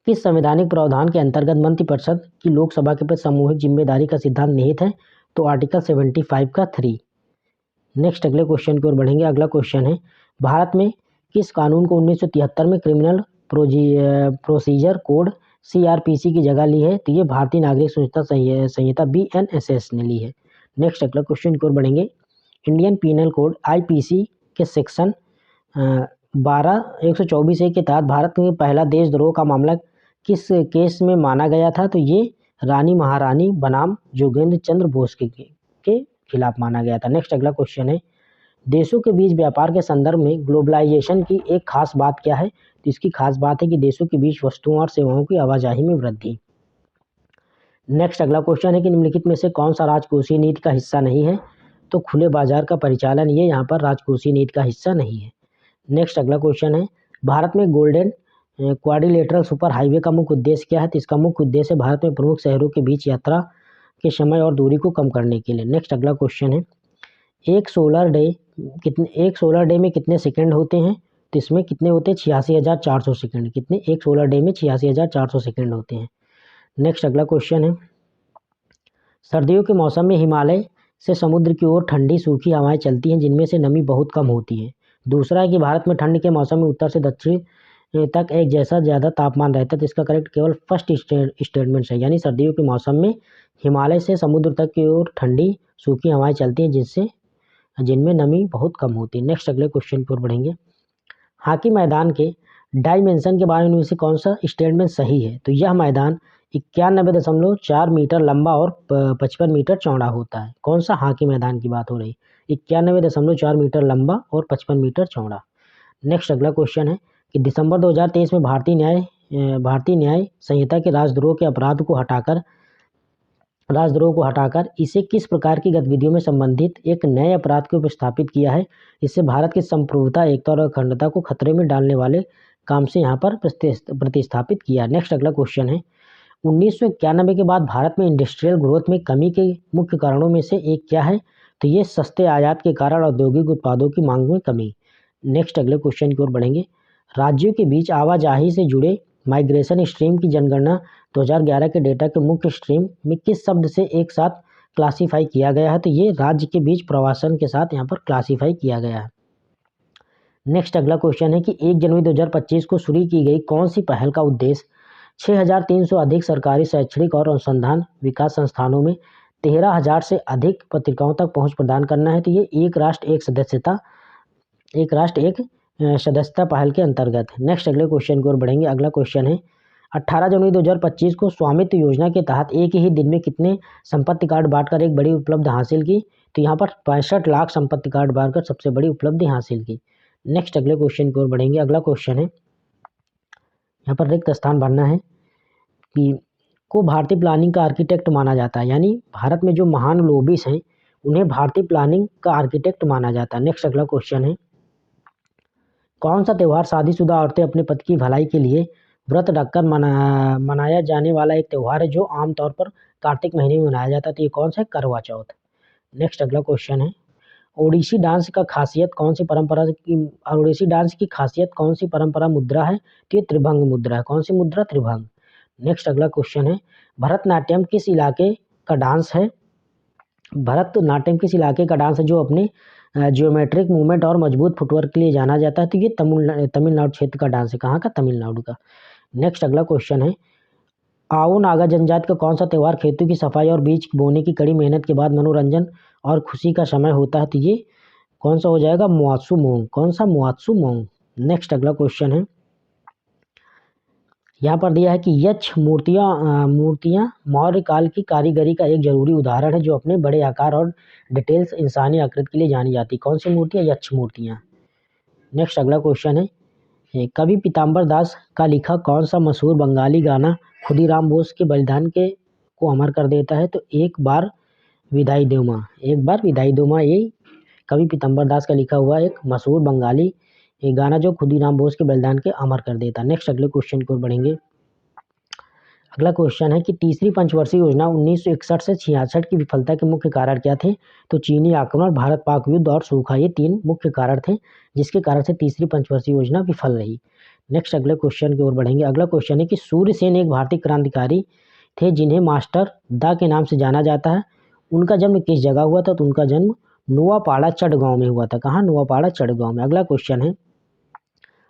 किस संवैधानिक प्रावधान के अंतर्गत मंत्रिपरिषद की लोकसभा के प्रति सामूहिक जिम्मेदारी का सिद्धांत निहित है? तो आर्टिकल 75 का 3। नेक्स्ट अगले क्वेश्चन की ओर बढ़ेंगे। अगला क्वेश्चन है, भारत में किस कानून को 1973 में क्रिमिनल प्रोसीजर कोड CRPC की जगह ली है? तो ये भारतीय नागरिक संहिता BNSS ने ली है। नेक्स्ट अगला क्वेश्चन की ओर बढ़ेंगे। इंडियन पीनल कोड IPC के सेक्शन 124A के तहत भारत में पहला देशद्रोह का मामला किस केस में माना गया था? तो ये रानी महारानी बनाम जोगेंद्र चंद्र बोस के खिलाफ माना गया था। नेक्स्ट अगला क्वेश्चन है, देशों के बीच व्यापार के संदर्भ में ग्लोबलाइजेशन की एक खास बात क्या है? तो इसकी खास बात है कि देशों के बीच वस्तुओं और सेवाओं की आवाजाही में वृद्धि। नेक्स्ट अगला क्वेश्चन है कि निम्नलिखित में से कौन सा राजकोषीय नीति का हिस्सा नहीं है? तो खुले बाजार का परिचालन ये यहाँ पर राजकोषीय नीति का हिस्सा नहीं है। नेक्स्ट अगला क्वेश्चन है, भारत में गोल्डन क्वाड्रिलेटरल सुपर हाईवे का मुख्य उद्देश्य क्या है? तो इसका मुख्य उद्देश्य भारत में प्रमुख शहरों के बीच यात्रा के समय और दूरी को कम करने के लिए। नेक्स्ट अगला क्वेश्चन है, एक सोलर डे में कितने सेकंड होते हैं? तो इसमें कितने होते हैं? 86,400 सेकंड। कितने? एक सोलर डे में 86,400 सेकंड होते हैं। नेक्स्ट अगला क्वेश्चन है, सर्दियों के मौसम में हिमालय से समुद्र की ओर ठंडी सूखी हवाएं चलती हैं जिनमें से नमी बहुत कम होती है। दूसरा है कि भारत में ठंड के मौसम में उत्तर से दक्षिण तक एक जैसा ज़्यादा तापमान रहता है। तो इसका करेक्ट केवल फर्स्ट स्टेटमेंट है, यानी सर्दियों के मौसम में हिमालय से समुद्र तक की ओर ठंडी सूखी हवाएं चलती हैं जिनमें नमी बहुत कम होती है। नेक्स्ट अगले क्वेश्चन की ओर बढ़ेंगे, हॉकी मैदान के डायमेंशन के बारे में से कौन सा स्टेटमेंट सही है? तो यह मैदान 91.4 मीटर लंबा और 55 मीटर चौड़ा होता है। कौन सा हॉकी मैदान की बात हो रही? 91.4 मीटर लंबा और 55 मीटर चौड़ा। नेक्स्ट अगला क्वेश्चन है कि दिसंबर 2023 में भारतीय न्याय संहिता के राजद्रोह के अपराध को हटाकर इसे किस प्रकार की गतिविधियों में संबंधित एक नए अपराध को उपस्थापित किया है? इससे भारत की संप्रभुता, एकता और अखंडता को खतरे में डालने वाले काम से यहाँ पर प्रतिस्थापित किया। नेक्स्ट अगला क्वेश्चन है, 1991 के बाद भारत में इंडस्ट्रियल ग्रोथ में कमी के मुख्य कारणों में से एक क्या है? तो ये सस्ते आयात के कारण औद्योगिक उत्पादों की मांग में कमी। नेक्स्ट अगले क्वेश्चन की ओर बढ़ेंगे, राज्यों के बीच आवाजाही से जुड़े माइग्रेशन स्ट्रीम की जनगणना 2011 के डेटा के मुख्य स्ट्रीम में किस शब्द से एक साथ क्लासीफाई किया गया है? तो ये राज्य के बीच प्रवासन के साथ यहाँ पर क्लासीफाई किया गया है। नेक्स्ट अगला क्वेश्चन है कि 1 जनवरी 2025 को शुरू की गई कौन सी पहल का उद्देश्य 6,300 अधिक सरकारी शैक्षणिक और अनुसंधान विकास संस्थानों में 13,000 से अधिक पत्रिकाओं तक पहुंच प्रदान करना है? तो ये एक राष्ट्र एक सदस्यता पहल के अंतर्गत है। नेक्स्ट अगले क्वेश्चन की ओर बढ़ेंगे। अगला क्वेश्चन है, 18 जनवरी 2025 को स्वामित्व योजना के तहत एक ही दिन में कितने संपत्ति कार्ड बांटकर एक बड़ी उपलब्धि हासिल की? तो यहाँ पर 65 लाख संपत्ति कार्ड बांटकर सबसे बड़ी उपलब्धि हासिल की। नेक्स्ट अगले क्वेश्चन की ओर बढ़ेंगे। अगला क्वेश्चन है, यहाँ पर रिक्त स्थान भरना है कि को भारतीय प्लानिंग का आर्किटेक्ट माना जाता है, यानी भारत में जो महान लोबिस हैं उन्हें भारतीय प्लानिंग का आर्किटेक्ट माना जाता है। नेक्स्ट अगला क्वेश्चन है, कौन सा त्यौहार शादीशुदा औरतें अपने पति की भलाई के लिए व्रत रखकर मनाया जाने वाला एक त्यौहार है जो आमतौर पर कार्तिक महीने में मनाया जाता है? तो ये कौन सा है? करवा चौथ। नेक्स्ट अगला क्वेश्चन है, ओडिसी डांस की खासियत कौन सी परंपरा मुद्रा है? तो ये त्रिभंग मुद्रा है। कौन सी मुद्रा? त्रिभंग। नेक्स्ट अगला क्वेश्चन है, भरतनाट्यम किस इलाके का डांस है? भरतनाट्यम किस इलाके का डांस है जो अपने जियोमेट्रिक मूवमेंट और मजबूत फुटवर्क के लिए जाना जाता है? तो ये तमिलनाडु क्षेत्र का डांस है। कहाँ का? तमिलनाडु का। नेक्स्ट अगला क्वेश्चन है, आओ नागा जनजाति का कौन सा त्यौहार खेतों की सफाई और बीज बोने की कड़ी मेहनत के बाद मनोरंजन और खुशी का समय होता है? तो ये कौन सा हो जाएगा? मुआत्सु मोंग। कौन सा? मुआत्सु मोंग। नेक्स्ट अगला क्वेश्चन है, यहाँ पर दिया है कि यक्ष मूर्तियाँ मौर्य काल की कारीगरी का एक जरूरी उदाहरण है जो अपने बड़े आकार और डिटेल्स इंसानी आकृति के लिए जानी जाती। कौन सी मूर्तियाँ? यक्ष मूर्तियाँ। नेक्स्ट अगला क्वेश्चन है, कवि पीताम्बर दास का लिखा कौन सा मशहूर बंगाली गाना खुदीराम बोस के बलिदान को अमर कर देता है? तो एक बार विदाई दो माँ। ये कवि पीताम्बर दास का लिखा हुआ एक मशहूर बंगाली गाना जो खुदीराम बोस के बलिदान के अमर कर देता। नेक्स्ट अगले क्वेश्चन की ओर बढ़ेंगे। अगला क्वेश्चन है कि तीसरी पंचवर्षीय योजना 1961 से 66 की विफलता के मुख्य कारण क्या थे? तो चीनी आक्रमण, भारत पाक युद्ध और सूखा, ये 3 मुख्य कारण थे जिसके कारण से तीसरी पंचवर्षीय योजना विफल रही। नेक्स्ट अगले क्वेश्चन की ओर बढ़ेंगे। अगला क्वेश्चन है कि सूर्यसेन एक भारतीय क्रांतिकारी थे जिन्हें मास्टर दा के नाम से जाना जाता है। उनका जन्म किस जगह हुआ था? तो उनका जन्म नुआपाड़ा चटगांव में हुआ था। कहाँ? नुआपाड़ा चटगांव में। अगला क्वेश्चन है,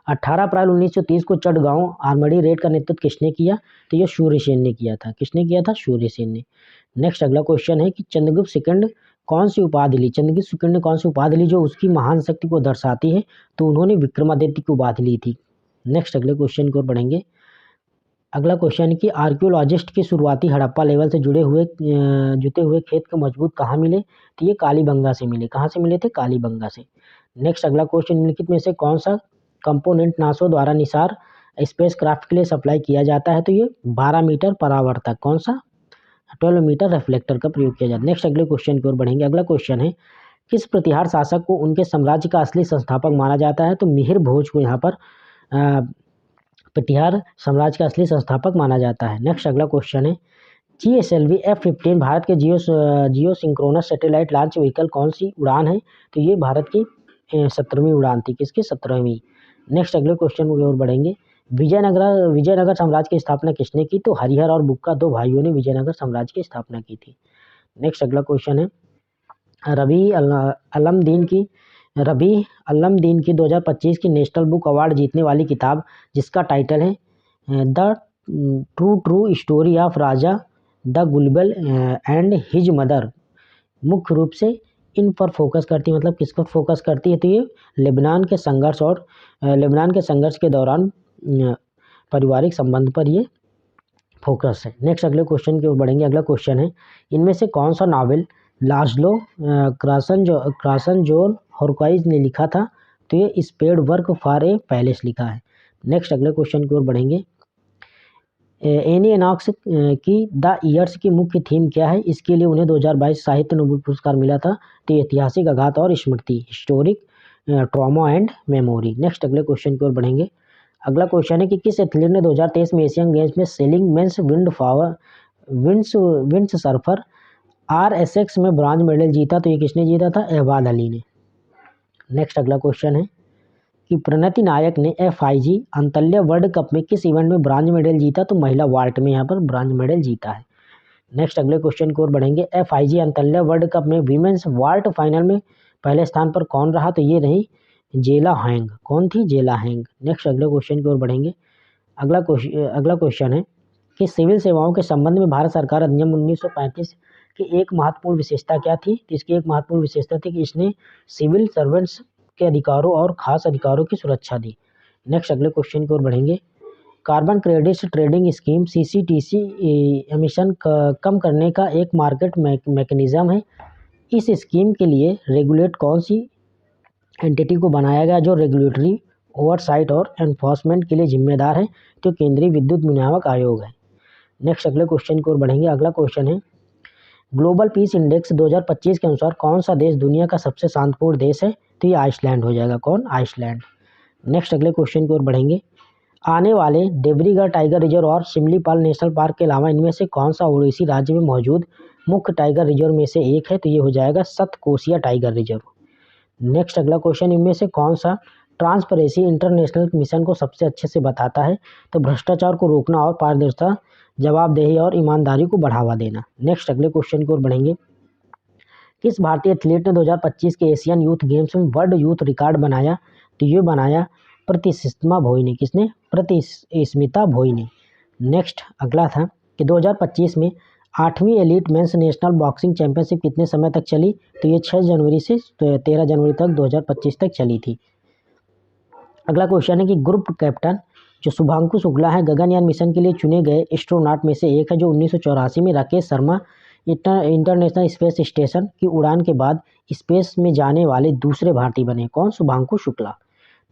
18 अप्रैल 1930 को चटगांव आर्मडी रेड का नेतृत्व किसने किया? तो ये सूर्यसेन ने किया था। किसने किया था? सूर्यसेन ने। नेक्स्ट अगला क्वेश्चन है कि चंद्रगुप्त सेकंड कौन सी उपाधि ली? चंद्रगुप्त सेकंड ने कौन सी उपाधि ली जो उसकी महान शक्ति को दर्शाती है? तो उन्होंने विक्रमादित्य की उपाधि ली थी। नेक्स्ट अगले क्वेश्चन की ओर बढ़ेंगे। अगला क्वेश्चन है कि आर्कियोलॉजिस्ट के शुरुआती हड़प्पा लेवल से जुटे हुए खेत के मजबूत कहाँ मिले? तो ये कालीबंगा से मिले। कहाँ से मिले थे? कालीबंगा से। नेक्स्ट अगला क्वेश्चन, निम्नलिखित में से कौन सा कंपोनेंट नासो द्वारा निसार स्पेसक्राफ्ट के लिए सप्लाई किया जाता है? तो ये 12 मीटर परावर्तक। कौन सा? 12 मीटर रिफ्लेक्टर का प्रयोग किया जाता है। नेक्स्ट अगले क्वेश्चन की ओर बढ़ेंगे। अगला क्वेश्चन है, किस प्रतिहार शासक को उनके साम्राज्य का असली संस्थापक माना जाता है? तो मिहिर भोज को यहाँ पर प्रतिहार साम्राज्य का असली संस्थापक माना जाता है। नेक्स्ट अगला क्वेश्चन है GSLV F-15 भारत के जियो सिंक्रोनस सैटेलाइट लॉन्च व्हीकल कौन सी उड़ान है? तो ये भारत की 17वीं उड़ान थी। किसकी? 17वीं। नेक्स्ट अगले क्वेश्चन की ओर बढ़ेंगे। विजयनगर साम्राज्य की स्थापना किसने की? तो हरिहर और बुक्का दो भाइयों ने विजयनगर साम्राज्य की स्थापना की थी। नेक्स्ट अगला क्वेश्चन है, रबी अलमदीन की 2025 की नेशनल बुक अवार्ड जीतने वाली किताब जिसका टाइटल है the true story of Raja the gullible and his mother, मुख्य रूप से इन पर फोकस करती है, मतलब किस पर फोकस करती है? तो ये लेबनान के संघर्ष के दौरान पारिवारिक संबंध पर ये फोकस है। नेक्स्ट अगले क्वेश्चन की ओर बढ़ेंगे। अगला क्वेश्चन है, इनमें से कौन सा नावल लास्लो क्रासनजोर होर्काइज ने लिखा था? तो ये spade work for a palace लिखा है। नेक्स्ट अगले क्वेश्चन की ओर बढ़ेंगे। एनी एनॉक्स की द ईयर्स की मुख्य थीम क्या है? इसके लिए उन्हें 2022 साहित्य नोबेल पुरस्कार मिला था। तो ऐतिहासिक आघात और स्मृति, historic trauma and memory. Next अगले क्वेश्चन की ओर बढ़ेंगे। अगला क्वेश्चन है कि किस एथलीट ने 2023 में एशियन गेम्स में sailing men's wind surfer RSX में ब्रॉन्ज मेडल जीता? तो ये किसने जीता था? एहवाद अली ने। नेक्स्ट अगला क्वेश्चन है कि प्रणति नायक ने FIG अंतल्य वर्ल्ड कप में किस इवेंट में ब्रॉन्ज मेडल जीता? तो महिला वाल्ट में यहाँ पर ब्रॉन्ज मेडल जीता है। नेक्स्ट अगले क्वेश्चन की ओर बढ़ेंगे। FIG अंतल्य वर्ल्ड कप में वीमेंस वाल्ट फाइनल में पहले स्थान पर कौन रहा? तो ये रही जेला हैंग। कौन थी? जेला हैंग। नेक्स्ट अगले क्वेश्चन की ओर बढ़ेंगे। अगला क्वेश्चन है कि सिविल सेवाओं के संबंध में भारत सरकार अधिनियम 1935 की एक महत्वपूर्ण विशेषता क्या थी? तो इसकी एक महत्वपूर्ण विशेषता थी कि इसने सिविल सर्वेंट्स के अधिकारों और खास अधिकारों की सुरक्षा दी। नेक्स्ट अगले क्वेश्चन की ओर बढ़ेंगे। Carbon credits trading scheme CCTC emission कम करने का एक मार्केट मैकेनिज्म है। इस स्कीम के लिए रेगुलेट कौन सी एंटिटी को बनाया गया जो रेगुलेटरी ओवरसाइट और एनफोर्समेंट के लिए जिम्मेदार है? तो केंद्रीय विद्युत विनियामक आयोग है। नेक्स्ट अगले क्वेश्चन की ओर बढ़ेंगे। अगला क्वेश्चन है, ग्लोबल पीस इंडेक्स 2025 के अनुसार कौन सा देश दुनिया का सबसे शांतिपूर्ण देश है? तो ये आइसलैंड हो जाएगा। कौन? आइसलैंड। नेक्स्ट अगले क्वेश्चन की ओर बढ़ेंगे। आने वाले देवरीगढ़ टाइगर रिजर्व और शिमलीपाल नेशनल पार्क के अलावा इनमें से कौन सा उड़ीसी राज्य में मौजूद मुख्य टाइगर रिजर्व में से एक है? तो ये हो जाएगा सतकोसिया टाइगर रिजर्व। नेक्स्ट अगला क्वेश्चन, इनमें से कौन सा ट्रांसपेरेंसी इंटरनेशनल मिशन को सबसे अच्छे से बताता है? तो भ्रष्टाचार को रोकना और पारदर्शिता, जवाबदेही और ईमानदारी को बढ़ावा देना। नेक्स्ट अगले क्वेश्चन की ओर बढ़ेंगे। किस भारतीय एथलीट ने 2025 के एशियन यूथ गेम्स में वर्ल्ड यूथ रिकॉर्ड बनाया? तो ये बनाया प्रतिष्ठिमा भोई ने। किसने? प्रतिष्ठिता भोई ने। नेक्स्ट अगला था कि 2025 में 8वीं elite men's national boxing championship कितने समय तक चली? तो ये 6 जनवरी से 13 जनवरी तक 2025 तक चली थी। अगला क्वेश्चन है कि ग्रुप कैप्टन जो शुभांशु शुक्ला है गगनयान मिशन के लिए चुने गए एस्ट्रोनॉट में से एक है, जो 1984 में Rakesh Sharma international space station की उड़ान के बाद स्पेस में जाने वाले दूसरे भारतीय बने। कौन? शुभांशु शुक्ला।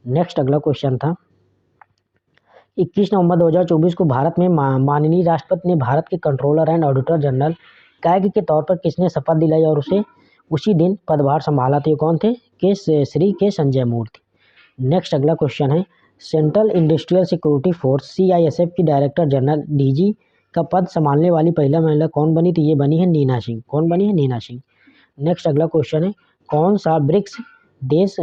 नेक्स्ट अगला क्वेश्चन था, 21 नवंबर 2024 को भारत में माननीय राष्ट्रपति ने भारत के controller and auditor general CAG के तौर पर किसने शपथ दिलाई और उसे उसी दिन पदभार संभाला? तो ये कौन थे? श्री के संजय मूर्ति। नेक्स्ट अगला क्वेश्चन है, central industrial security force CISF की डायरेक्टर जनरल DG का पद संभालने वाली पहला महिला कौन बनी? तो ये बनी है नीना सिंह। कौन बनी है? नीना सिंह। नेक्स्ट अगला क्वेश्चन है, कौन सा ब्रिक्स देश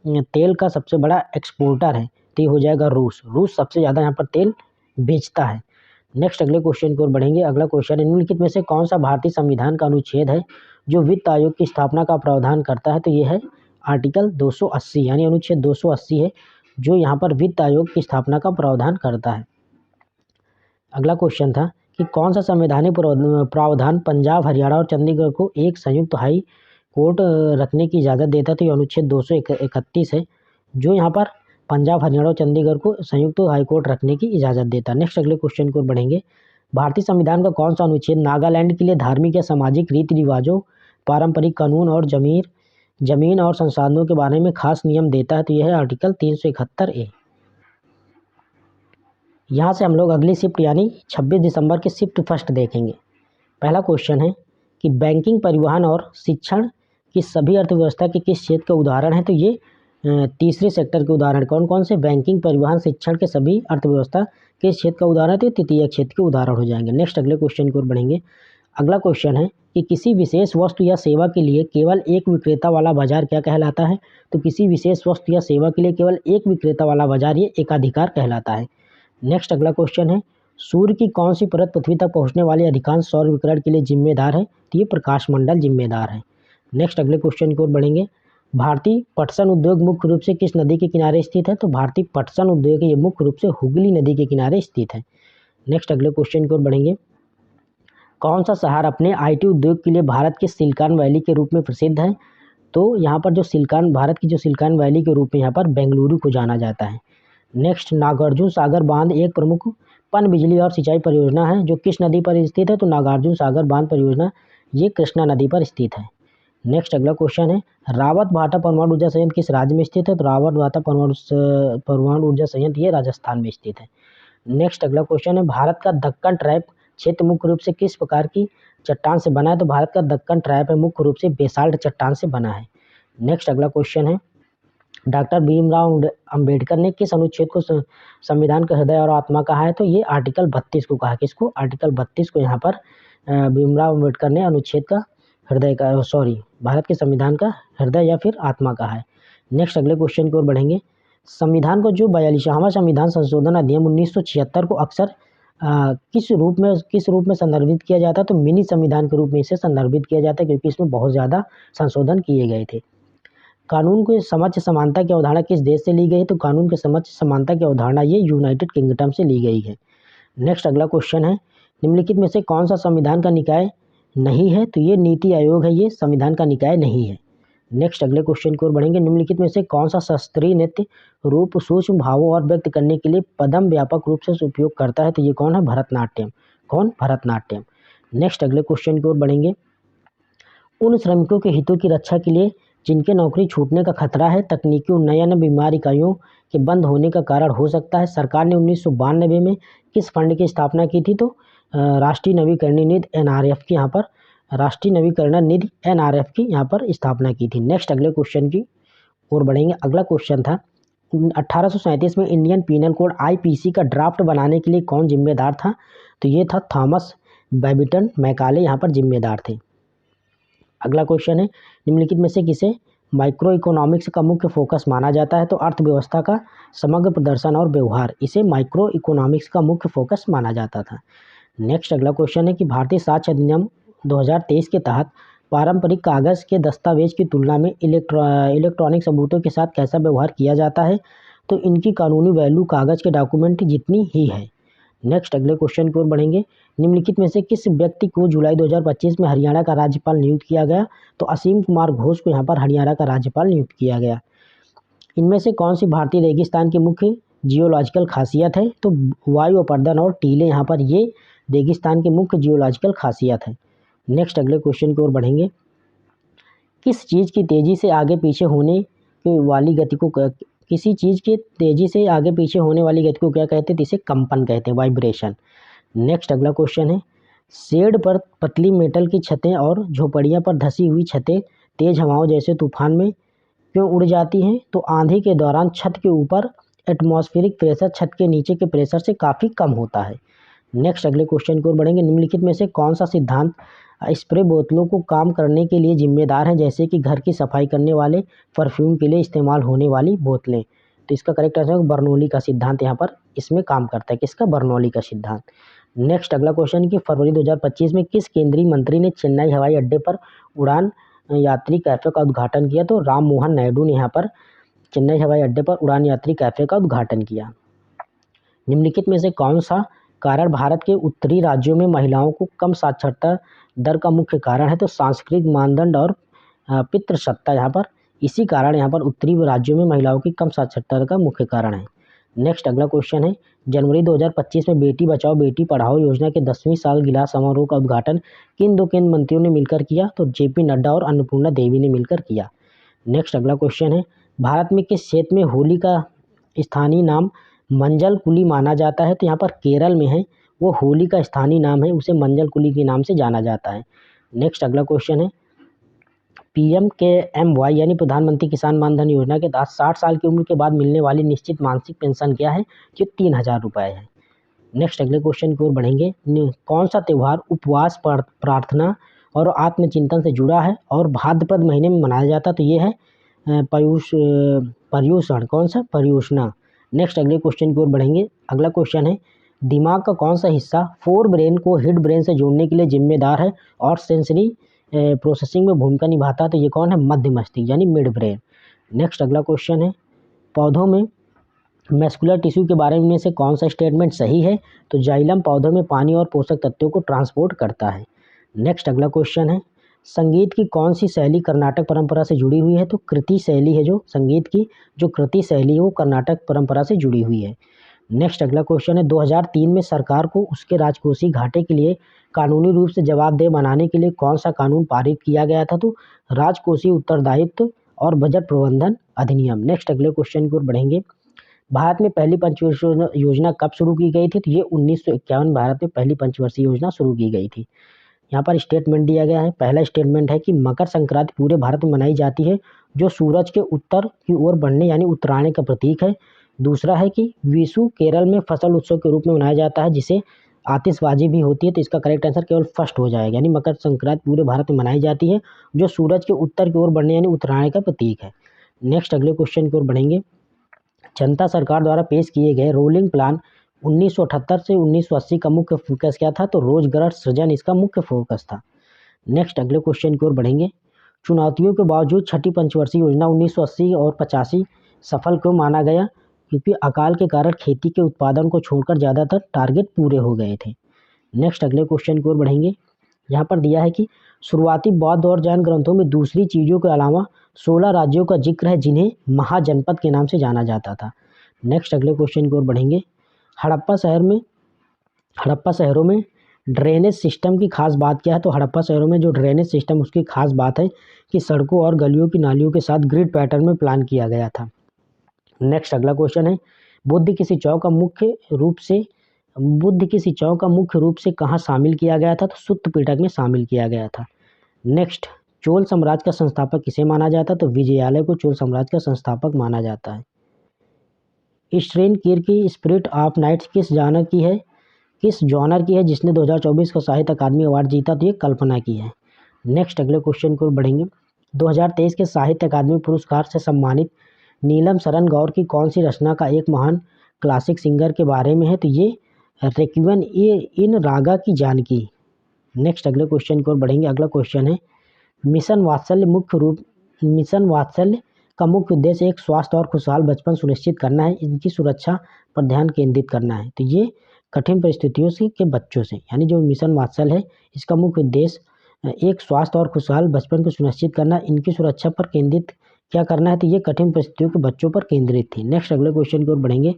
तेल का सबसे बड़ा एक्सपोर्टर है? तो ये हो जाएगा रूस। रूस सबसे ज़्यादा यहाँ पर तेल बेचता है। नेक्स्ट अगले क्वेश्चन की ओर बढ़ेंगे। अगला क्वेश्चन है, निम्नलिखित में से कौन सा भारतीय संविधान का अनुच्छेद है जो वित्त आयोग की स्थापना का प्रावधान करता है? तो ये है आर्टिकल 280, यानी अनुच्छेद 280 है जो यहाँ पर वित्त आयोग की स्थापना का प्रावधान करता है। अगला क्वेश्चन था कि कौन सा संवैधानिक प्रावधान पंजाब, हरियाणा और चंडीगढ़ को एक संयुक्त हाई कोर्ट रखने की इजाज़त देता है? तो ये अनुच्छेद 231 है जो यहाँ पर पंजाब, हरियाणा और चंडीगढ़ को संयुक्त हाई कोर्ट रखने की इजाज़त देता है। नेक्स्ट अगले क्वेश्चन को बढ़ेंगे। भारतीय संविधान का कौन सा अनुच्छेद नागालैंड के लिए धार्मिक या सामाजिक रीति रिवाजों, पारंपरिक कानून और जमीन और संसाधनों के बारे में खास नियम देता है? तो यह है आर्टिकल 371A। यहाँ से हम लोग अगली शिफ्ट यानी 26 दिसंबर की शिफ्ट फर्स्ट देखेंगे। पहला क्वेश्चन है कि बैंकिंग, परिवहन और शिक्षण की सभी अर्थव्यवस्था के किस क्षेत्र का उदाहरण है? तो ये तीसरे सेक्टर के उदाहरण कौन कौन से? बैंकिंग, परिवहन, शिक्षण के सभी अर्थव्यवस्था के क्षेत्र का उदाहरण है, तो तृतीय क्षेत्र के उदाहरण हो जाएंगे। नेक्स्ट अगले क्वेश्चन की ओर बढ़ेंगे। अगला क्वेश्चन है कि किसी विशेष वस्तु या सेवा के लिए केवल एक विक्रेता वाला बाजार क्या कहलाता है? तो किसी विशेष वस्तु या सेवा के लिए केवल एक विक्रेता वाला बाजार ये एकाधिकार कहलाता है। नेक्स्ट अगला क्वेश्चन है, सूर्य की कौन सी परत पृथ्वी तक पहुंचने वाले अधिकांश सौर विकिरण के लिए जिम्मेदार है? तो ये प्रकाश मंडल जिम्मेदार है। नेक्स्ट अगले क्वेश्चन की ओर बढ़ेंगे। भारतीय पटसन उद्योग मुख्य रूप से किस नदी के किनारे स्थित है? तो भारतीय पटसन उद्योग ये मुख्य रूप से हुगली नदी के किनारे स्थित है। नेक्स्ट अगले क्वेश्चन की ओर बढ़ेंगे। कौन सा शहर अपने आईटी उद्योग के लिए भारत के सिलिकॉन वैली के रूप में प्रसिद्ध है? तो यहाँ पर जो भारत की जो सिलिकॉन वैली के रूप में यहाँ पर बेंगलुरु को जाना जाता है। नेक्स्ट, नागार्जुन सागर बांध एक प्रमुख पन बिजली और सिंचाई परियोजना है जो किस नदी पर स्थित है? तो नागार्जुन सागर बांध परियोजना ये कृष्णा नदी पर स्थित है। नेक्स्ट अगला क्वेश्चन है, रावत भाटा परमाणु ऊर्जा संयंत्र किस राज्य में स्थित है? तो रावत भाटा परमाणु ऊर्जा संयंत्र ये राजस्थान में स्थित है। नेक्स्ट अगला क्वेश्चन है, भारत का दक्कन ट्रैप क्षेत्र मुख्य रूप से किस प्रकार की चट्टान से बना है? तो भारत का दक्कन ट्रैप है मुख्य रूप से बेसाल्ट चट्टान से बना है। नेक्स्ट अगला क्वेश्चन है, डॉक्टर भीमराव अंबेडकर ने किस अनुच्छेद को संविधान का हृदय और आत्मा कहा है? तो ये आर्टिकल 32 को कहा। किसको? आर्टिकल 32 को यहाँ पर भीमराव अंबेडकर ने अनुच्छेद का हृदय का भारत के संविधान का हृदय या फिर आत्मा कहा है। नेक्स्ट अगले क्वेश्चन की ओर बढ़ेंगे। संविधान को जो 42वां संविधान संशोधन अधिनियम 1976 को अक्सर किस रूप में संदर्भित किया जाता है? तो मिनी संविधान के रूप में इसे संदर्भित किया जाता है क्योंकि इसमें बहुत ज़्यादा संशोधन किए गए थे। कानून के समक्ष समानता की अवधारणा किस देश से ली गई? तो कानून के समक्ष समानता की अवधारणा ये यूनाइटेड किंगडम से ली गई है। नेक्स्ट अगला क्वेश्चन है, निम्नलिखित में से कौन सा संविधान का निकाय नहीं है? तो ये नीति आयोग है, ये संविधान का निकाय नहीं है। नेक्स्ट अगले क्वेश्चन की ओर बढ़ेंगे। निम्नलिखित में से कौन सा शास्त्रीय नृत्य रूप सूक्ष्म भावों और व्यक्त करने के लिए पदम व्यापक रूप से उपयोग करता है? तो ये कौन है? भरतनाट्यम। कौन? भरतनाट्यम। नेक्स्ट अगले क्वेश्चन की ओर बढ़ेंगे। उन श्रमिकों के हितों की रक्षा के लिए जिनके नौकरी छूटने का खतरा है, तकनीकी उन्नयन बीमार इकाइयों के बंद होने का कारण हो सकता है, सरकार ने 1992 में किस फंड की स्थापना की थी? तो राष्ट्रीय नवीकरण निधि NRF की यहाँ पर राष्ट्रीय नवीकरण निधि NRF की यहाँ पर स्थापना की थी। नेक्स्ट अगले क्वेश्चन की ओर बढ़ेंगे। अगला क्वेश्चन था, 1837 में इंडियन पीनल कोड IPC का ड्राफ्ट बनाने के लिए कौन जिम्मेदार था? तो ये था थॉमस बेबिटन मैकाले यहाँ पर जिम्मेदार थे। अगला क्वेश्चन है, निम्नलिखित में से किसे माइक्रो इकोनॉमिक्स का मुख्य फोकस माना जाता है? तो अर्थव्यवस्था का समग्र प्रदर्शन और व्यवहार, इसे माइक्रो इकोनॉमिक्स का मुख्य फोकस माना जाता था। नेक्स्ट अगला क्वेश्चन है कि भारतीय साक्ष्य अधिनियम 2023 के तहत पारंपरिक कागज़ के दस्तावेज की तुलना में इलेक्ट्रॉनिक सबूतों के साथ कैसा व्यवहार किया जाता है? तो इनकी कानूनी वैल्यू कागज़ के डॉक्यूमेंट जितनी ही है। नेक्स्ट अगले क्वेश्चन की ओर बढ़ेंगे। निम्नलिखित में से किस व्यक्ति को जुलाई 2025 में हरियाणा का राज्यपाल नियुक्त किया गया? तो असीम कुमार घोष को यहाँ पर हरियाणा का राज्यपाल नियुक्त किया गया। इनमें से कौन सी भारतीय रेगिस्तान की मुख्य जियोलॉजिकल खासियत है? तो वायु अपर्दन और टीले यहाँ पर ये रेगिस्तान की मुख्य जियोलॉजिकल खासियत है। नेक्स्ट अगले क्वेश्चन की ओर बढ़ेंगे। किस चीज़ की तेज़ी से आगे पीछे होने वाली गति को किसी चीज़ के तेज़ी से आगे पीछे होने वाली गति को क्या कहते हैं? तो इसे कंपन कहते हैं, वाइब्रेशन। नेक्स्ट अगला क्वेश्चन है, शेड पर पतली मेटल की छतें और झोपड़ियाँ पर धसी हुई छतें तेज हवाओं जैसे तूफान में क्यों उड़ जाती हैं? तो आंधी के दौरान छत के ऊपर एटमॉस्फेरिक प्रेशर छत के नीचे के प्रेशर से काफ़ी कम होता है। नेक्स्ट अगले क्वेश्चन की ओर बढ़ेंगे। निम्नलिखित में से कौन सा सिद्धांत स्प्रे बोतलों को काम करने के लिए जिम्मेदार है, जैसे कि घर की सफाई करने वाले परफ्यूम के लिए इस्तेमाल होने वाली बोतलें? तो इसका करेक्ट आंसर है बर्नौली का सिद्धांत यहाँ पर इसमें काम करता है। किसका? बर्नौली का सिद्धांत। नेक्स्ट अगला क्वेश्चन कि फरवरी 2025 में किस केंद्रीय मंत्री ने चेन्नई हवाई अड्डे पर उड़ान यात्री कैफ़े का उद्घाटन किया? तो राम मोहन नायडू ने यहाँ पर चेन्नई हवाई अड्डे पर उड़ान यात्री कैफ़े का उद्घाटन किया। निम्नलिखित में से कौन सा कारण भारत के उत्तरी राज्यों में महिलाओं को कम साक्षरता दर का मुख्य कारण है? तो सांस्कृतिक मानदंड और पितृसत्ता यहाँ पर इसी कारण यहाँ पर उत्तरी राज्यों में महिलाओं की कम साक्षरता दर का मुख्य कारण है। नेक्स्ट अगला क्वेश्चन है, जनवरी 2025 में बेटी बचाओ बेटी पढ़ाओ योजना के 10वीं सालगिरह समारोह का उद्घाटन किन दो केंद्रीय मंत्रियों ने मिलकर किया? तो JP नड्डा और अन्नपूर्णा देवी ने मिलकर किया। नेक्स्ट अगला क्वेश्चन है, भारत में किस क्षेत्र में होली का स्थानीय नाम मंजल कुली माना जाता है? तो यहाँ पर केरल में है, वो होली का स्थानीय नाम है, उसे मंजल कुली के नाम से जाना जाता है। नेक्स्ट अगला क्वेश्चन है, PMKMY यानी प्रधानमंत्री किसान मानधन योजना के तहत 60 साल की उम्र के बाद मिलने वाली निश्चित मासिक पेंशन क्या है? जो 3,000 रुपये है। नेक्स्ट अगले क्वेश्चन की ओर बढ़ेंगे। कौन सा त्यौहार उपवास, प्रार्थना और आत्मचिंतन से जुड़ा है और भाद्रपद महीने में मनाया जाता है? तो ये है पर्युषण। कौन सा? पर्युषणा। नेक्स्ट अगले क्वेश्चन की ओर बढ़ेंगे। अगला क्वेश्चन है, दिमाग का कौन सा हिस्सा फोर ब्रेन को हिड ब्रेन से जोड़ने के लिए जिम्मेदार है और सेंसरी प्रोसेसिंग में भूमिका निभाता है? तो ये कौन है? मध्य मस्तिष्क यानी मिड ब्रेन। नेक्स्ट अगला क्वेश्चन है, पौधों में मैस्कुलर टिश्यू के बारे में से कौन सा स्टेटमेंट सही है? तो जाइलम पौधों में पानी और पोषक तत्वों को ट्रांसपोर्ट करता है। नेक्स्ट अगला क्वेश्चन है, संगीत की कौन सी शैली कर्नाटक परंपरा से जुड़ी हुई है? तो कृति शैली है। जो संगीत की जो कृति शैली है वो कर्नाटक परंपरा से जुड़ी हुई है। नेक्स्ट अगला क्वेश्चन है, 2003 में सरकार को उसके राजकोषीय घाटे के लिए कानूनी रूप से जवाबदेह बनाने के लिए कौन सा कानून पारित किया गया था? तो राजकोषीय उत्तरदायित्व और बजट प्रबंधन अधिनियम। नेक्स्ट अगले क्वेश्चन की ओर बढ़ेंगे। भारत में पहली पंचवर्षीय योजना कब शुरू की गई थी? तो ये 1951 भारत में पहली पंचवर्षीय योजना शुरू की गई थी। यहाँ पर स्टेटमेंट दिया गया है। पहला स्टेटमेंट है कि मकर संक्रांति पूरे भारत में मनाई जाती है जो सूरज के उत्तर की ओर बढ़ने यानी उत्तरायण का प्रतीक है। दूसरा है कि विशु केरल में फसल उत्सव के रूप में मनाया जाता है जिसे आतिशबाजी भी होती है। तो इसका करेक्ट आंसर केवल फर्स्ट हो जाएगा, यानी मकर संक्रांति पूरे भारत में मनाई जाती है जो सूरज के उत्तर की ओर बढ़ने यानी उत्तरायण का प्रतीक है। नेक्स्ट अगले क्वेश्चन की ओर बढ़ेंगे। जनता सरकार द्वारा पेश किए गए रोलिंग प्लान 1978 से 1980 का मुख्य फोकस क्या था? तो रोजगार सृजन इसका मुख्य फोकस था। नेक्स्ट अगले क्वेश्चन की ओर बढ़ेंगे। चुनौतियों के बावजूद छठी पंचवर्षीय योजना 1980 और 85 सफल क्यों माना गया? क्योंकि अकाल के कारण खेती के उत्पादन को छोड़कर ज़्यादातर टारगेट पूरे हो गए थे। नेक्स्ट अगले क्वेश्चन की ओर बढ़ेंगे। यहाँ पर दिया है कि शुरुआती बौद्ध और जैन ग्रंथों में दूसरी चीज़ों के अलावा 16 राज्यों का जिक्र है जिन्हें महाजनपद के नाम से जाना जाता था। नेक्स्ट अगले क्वेश्चन की ओर बढ़ेंगे। हड़प्पा शहरों में ड्रेनेज सिस्टम की खास बात क्या है? तो हड़प्पा शहरों में जो ड्रेनेज सिस्टम उसकी खास बात है कि सड़कों और गलियों की नालियों के साथ ग्रिड पैटर्न में प्लान किया गया था। नेक्स्ट अगला क्वेश्चन है, बुद्ध की शिक्षाओं का मुख्य रूप से कहाँ शामिल किया गया था? तो सूत्र पिटक में शामिल किया गया था। नेक्स्ट, चोल साम्राज्य का संस्थापक किसे माना जाता है? तो विजयालय को चोल साम्राज्य का संस्थापक माना जाता है। स्ट्रेन कीर की स्पिरिट ऑफ नाइट्स किस जॉनर की है जिसने 2024 का साहित्य अकादमी अवार्ड जीता? तो ये कल्पना की है। नेक्स्ट अगले क्वेश्चन को बढ़ेंगे। 2023 के साहित्य अकादमी पुरस्कार से सम्मानित नीलम शरण गौर की कौन सी रचना का एक महान क्लासिक सिंगर के बारे में है? तो ये रेक्विएम इन रागा की जानकी। नेक्स्ट अगले क्वेश्चन की ओर बढ़ेंगे। अगला क्वेश्चन है, मिशन वात्सल्य का मुख्य उद्देश्य एक स्वस्थ और खुशहाल बचपन सुनिश्चित करना है, इनकी सुरक्षा पर ध्यान केंद्रित करना है। तो ये कठिन परिस्थितियों से के बच्चों से, यानी जो मिशन वात्सल्य है इसका मुख्य उद्देश्य एक स्वस्थ और खुशहाल बचपन को सुनिश्चित करना, इनकी सुरक्षा पर केंद्रित क्या करना है? तो ये कठिन परिस्थितियों के बच्चों पर केंद्रित थी। नेक्स्ट अगले क्वेश्चन की ओर बढ़ेंगे।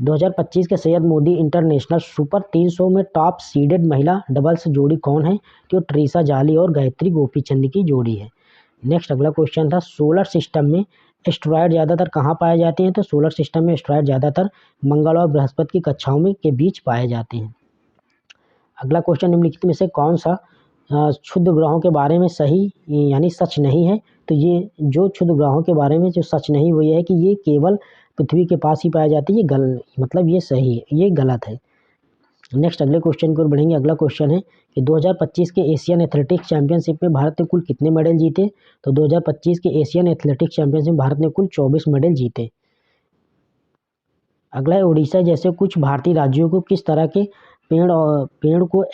2025 के सैयद मोदी इंटरनेशनल सुपर 300 में टॉप सीडेड महिला डबल्स जोड़ी कौन है? तो ट्रीसा जाली और गायत्री गोपीचंद की जोड़ी है। नेक्स्ट अगला क्वेश्चन था, सोलर सिस्टम में एस्ट्रॉयड ज़्यादातर कहाँ पाए जाते हैं? तो सोलर सिस्टम में एस्ट्रॉयड ज़्यादातर मंगल और बृहस्पति की कक्षाओं में के बीच पाए जाते हैं। अगला क्वेश्चन, निम्नलिखित में से कौन सा क्षुद्र ग्रहों के बारे में सही यानी सच नहीं है? तो ये जो क्षुद्र ग्रहों के बारे में जो सच नहीं वो ये है कि ये केवल पृथ्वी के पास ही पाया जाती है। ये सही है, ये गलत है। नेक्स्ट अगले क्वेश्चन की ओर बढ़ेंगे। अगला क्वेश्चन है कि 2025 के एशियन एथलेटिक्स चैंपियनशिप में भारत ने कुल कितने मेडल जीते? तो 2025 के एशियन एथलेटिक्स चैंपियनशिप में भारत ने कुल 24 मेडल जीते। अगला है, उड़ीसा जैसे कुछ भारतीय राज्यों को किस तरह के पेड़ को